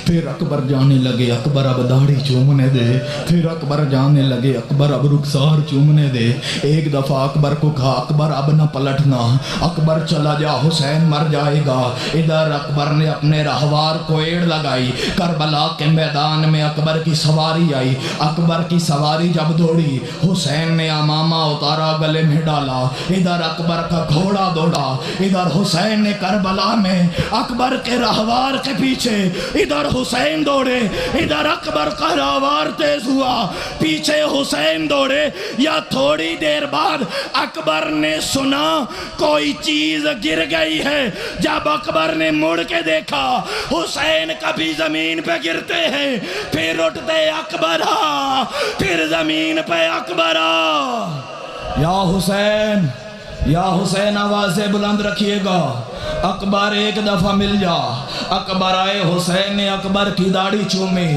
پھر اکبر جانے لگے، اکبر اب داڑھی چومنے دے، پھر اکبر جانے لگے، اکبر اب رخسار چومنے دے۔ ایک دفعہ اکبر کو کہا اکبر اب نہ پلٹنا، اکبر چلا جا، حسین مر جائے گا۔ ادھر اکبر نے اپنے رہوار کو ایڑ لگائی، کربلا کے میدان میں اکبر کی سواری آئی، اکبر کی سواری جب دوڑی، حسین نے امامہ اتارا، گلے میں ڈالا، ادھر اکبر کا گھوڑا دوڑا، ادھر حسین نے کربلا میں اکبر کے رہوار کے پیچھے، ادھر حسین دوڑے، ادھر اکبر کا رہوار تیز ہوا، پیچھے حسین دوڑے۔ یا تھوڑی دیر بعد اکبر نے سنا کوئی چیز گر گئی ہے، جب اکبر نے مڑ کے دیکھا حسین کبھی زمین پہ گرتے ہیں پھر اٹھتے اکبرا، پھر زمین پہ اکبرا۔ یا حسین، یا حسین آوازیں بلند رکھیے گا، اکبر ایک دفعہ مل جا۔ اکبر آئے، حسین نے اکبر کی داڑھی چومی،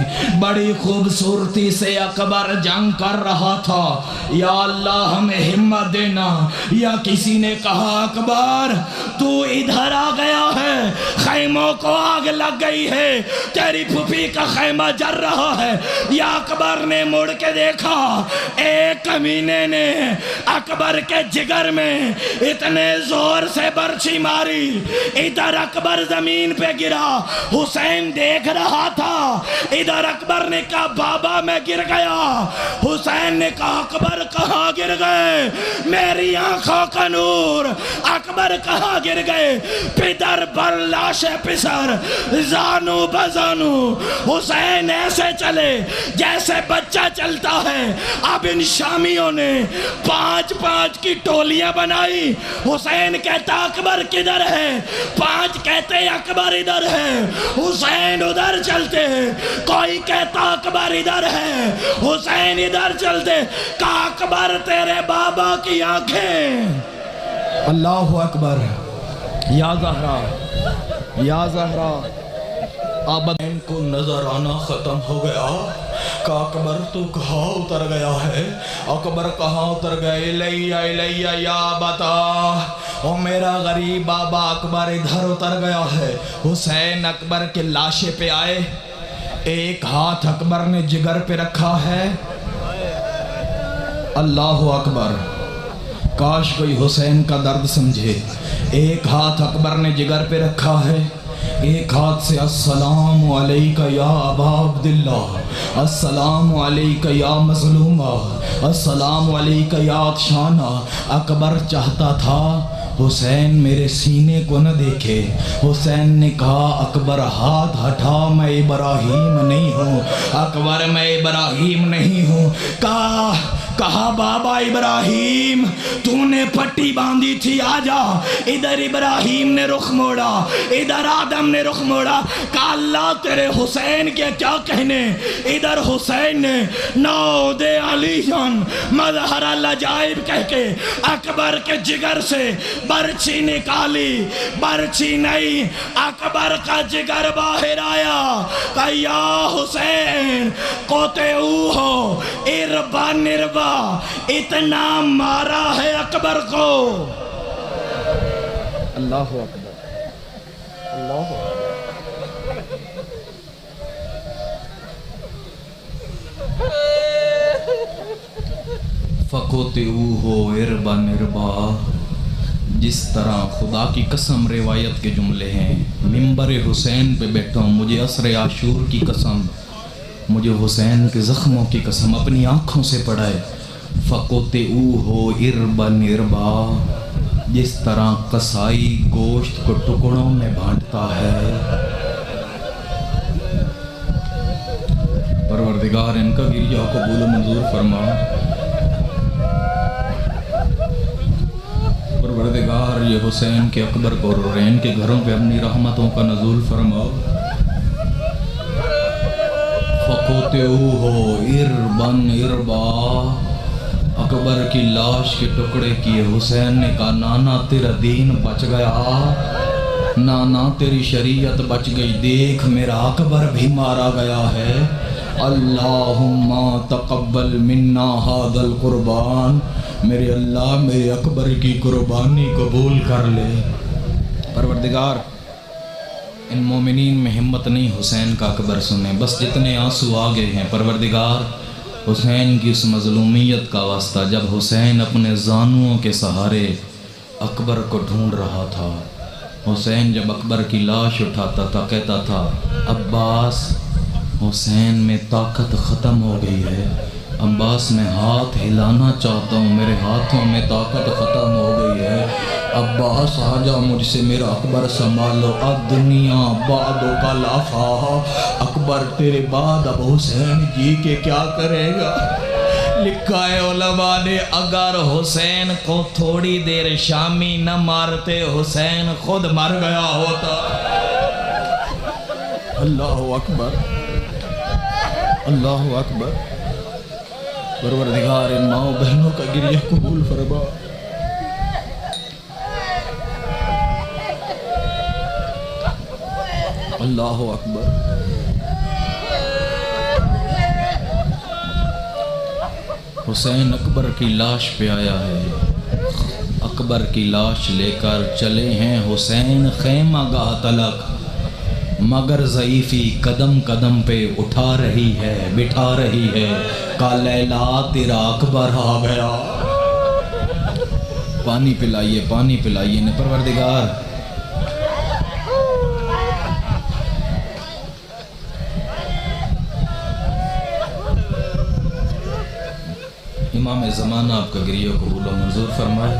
بڑی خوبصورتی سے اکبر جنگ کر رہا تھا۔ یا اللہ ہمیں ہمت دینا۔ یا کسی نے کہا اکبر تو ادھر آ گیا ہے، خیموں کو آگ لگ گئی ہے، تیری پھوپھی کا خیمہ جل رہا ہے۔ یا اکبر نے مڑ کے دیکھا، ایک کمینے نے اکبر کے جگر میں اتنے زور سے برچھی ماری، ادھر اکبر زمین پہ گرا، حسین دیکھ رہا تھا۔ ادھر اکبر نے کہا بابا میں گر گیا، حسین نے کہا اکبر کہاں گر گئے؟ میری آنکھوں کا نور، اکبر کہاں گر گئے؟ پدر بر لاشیں پسر، زانو بزانو، حسین ایسے چلے جیسے بچہ چلتا ہے۔ اب ان شامیوں نے 5 کی ٹولیاں بنائی، حسین کہتا اکبر کدھر ہے؟ 5 کہتے اکبر ادھر ہے، حسین ادھر چلتے، کوئی کہتا اکبر ادھر ہے، حسین ادھر چلتے۔ کہا اکبر تیرے بابا کی آنکھیں۔ اللہ اکبر، یا زہرا، یا زہرا، آبد کو نظر آنا ختم ہو گیا کہ اکبر تو کہاں اتر گیا ہے؟ اکبر کہاں اتر گئے؟ الیہ یا بتا، او میرا غریب بابا اکبر ادھر اتر گیا ہے۔ حسین اکبر کے لاشے پہ آئے، ایک ہاتھ اکبر نے جگر پہ رکھا ہے۔ اللہ اکبر، کاش کوئی حسین کا درد سمجھے۔ ایک ہاتھ اکبر نے جگر پہ رکھا ہے، ایک ہاتھ سے السلام علیکہ یا ابا عبداللہ، السلام علیکہ یا مظلومہ، السلام علیکہ یا عطشانہ۔ اکبر چاہتا تھا حسین میرے سینے کو نہ دیکھے۔ حسین نے کہا اکبر ہاتھ ہٹا، میں ابراہیم نہیں ہوں۔ اکبر میں ابراہیم نہیں ہوں۔ کہا بابا ابراہیم تو نے پٹی باندھی تھی، آجا۔ ادھر ابراہیم نے رخ موڑا، ادھر آدم نے رخ موڑا۔ کہا اللہ تیرے حسین کے کیا کہنے؟ ادھر حسین نے نو دے علی جان مظہر العجائب کہہ کے اکبر کے جگر سے برچھی نکالی، برچھی نہیں، اکبر کا جگر باہر آیا۔ کہ یا حسین قطعو ہو اربا نربا، اتنا مارا ہے اکبر کو۔ اللہ اکبر، اللہ اکبر۔ فقطعوہ اربا نربا، جس طرح خدا کی قسم روایت کے جملے ہیں۔ منبر حسین پہ بیٹھا ہوں، مجھے عصر عاشور کی قسم، مجھے حسین کے زخموں کی قسم اپنی آنکھوں سے پڑھا ہے۔ فقطعوہ اربا نربا، جس طرح قصائی گوشت کو ٹکڑوں میں بانٹتا ہے۔ پروردگار ان کا گریہ قبول و منظور فرما۔ پروردگار یہ حسین کے اکبر کو رین کے گھروں پہ اپنی رحمتوں کا نزول فرما۔ فقطعوہ اربا اربا، اکبر کی لاش کے ٹکڑے کیے۔ حسین نے کہا نانا تیرا دین بچ گیا، نانا تیری شریعت بچ گئی، دیکھ میرا اکبر بھی مارا گیا ہے۔ اللہم تقبل منا ھذا القربان، میرے اللہ میرے اکبر کی قربانی قبول کر لے۔ پروردگار ان مومنین میں ہمت نہیں حسین کا اکبر سنیں، بس جتنے آنسو آگے ہیں پروردگار حسین کی اس مظلومیت کا واسطہ۔ جب حسین اپنے زانوؤں کے سہارے اکبر کو ڈھونڈ رہا تھا، حسین جب اکبر کی لاش اٹھاتا تھا کہتا تھا عباس حسین میں طاقت ختم ہو گئی ہے، عباس میں ہاتھ ہلانا چاہتا ہوں، میرے ہاتھوں میں طاقت ختم ہو گئی ہے، عباس آجا مجھ سے میرا اکبر سنبھالو، الدنیا بعدو کا لافا، اکبر تیرے بعد اب حسین جی کے کیا کرے گا؟ لکھا ہے علماء نے اگر حسین کو تھوڑی دیر شامی نہ مارتے حسین خود مر گیا ہوتا۔ اللہ اکبر، اللہ اکبر۔ پروردگار ان ماں بہنوں کا گریہ قبول فرما۔ اللہ اکبر۔ حسین اکبر کی لاش پہ آیا ہے، اکبر کی لاش لے کر چلے ہیں حسین خیمہ گاہ تلک، مگر ضعیفی قدم قدم پہ اٹھا رہی ہے بٹھا رہی ہے، کہ لیلا تیرا اکبر آ گیا۔ پانی پلائیے پانی پلائیے نے پروردگار۔ امام زمانہ آپ کا گریہ قبول و منظور فرمائے۔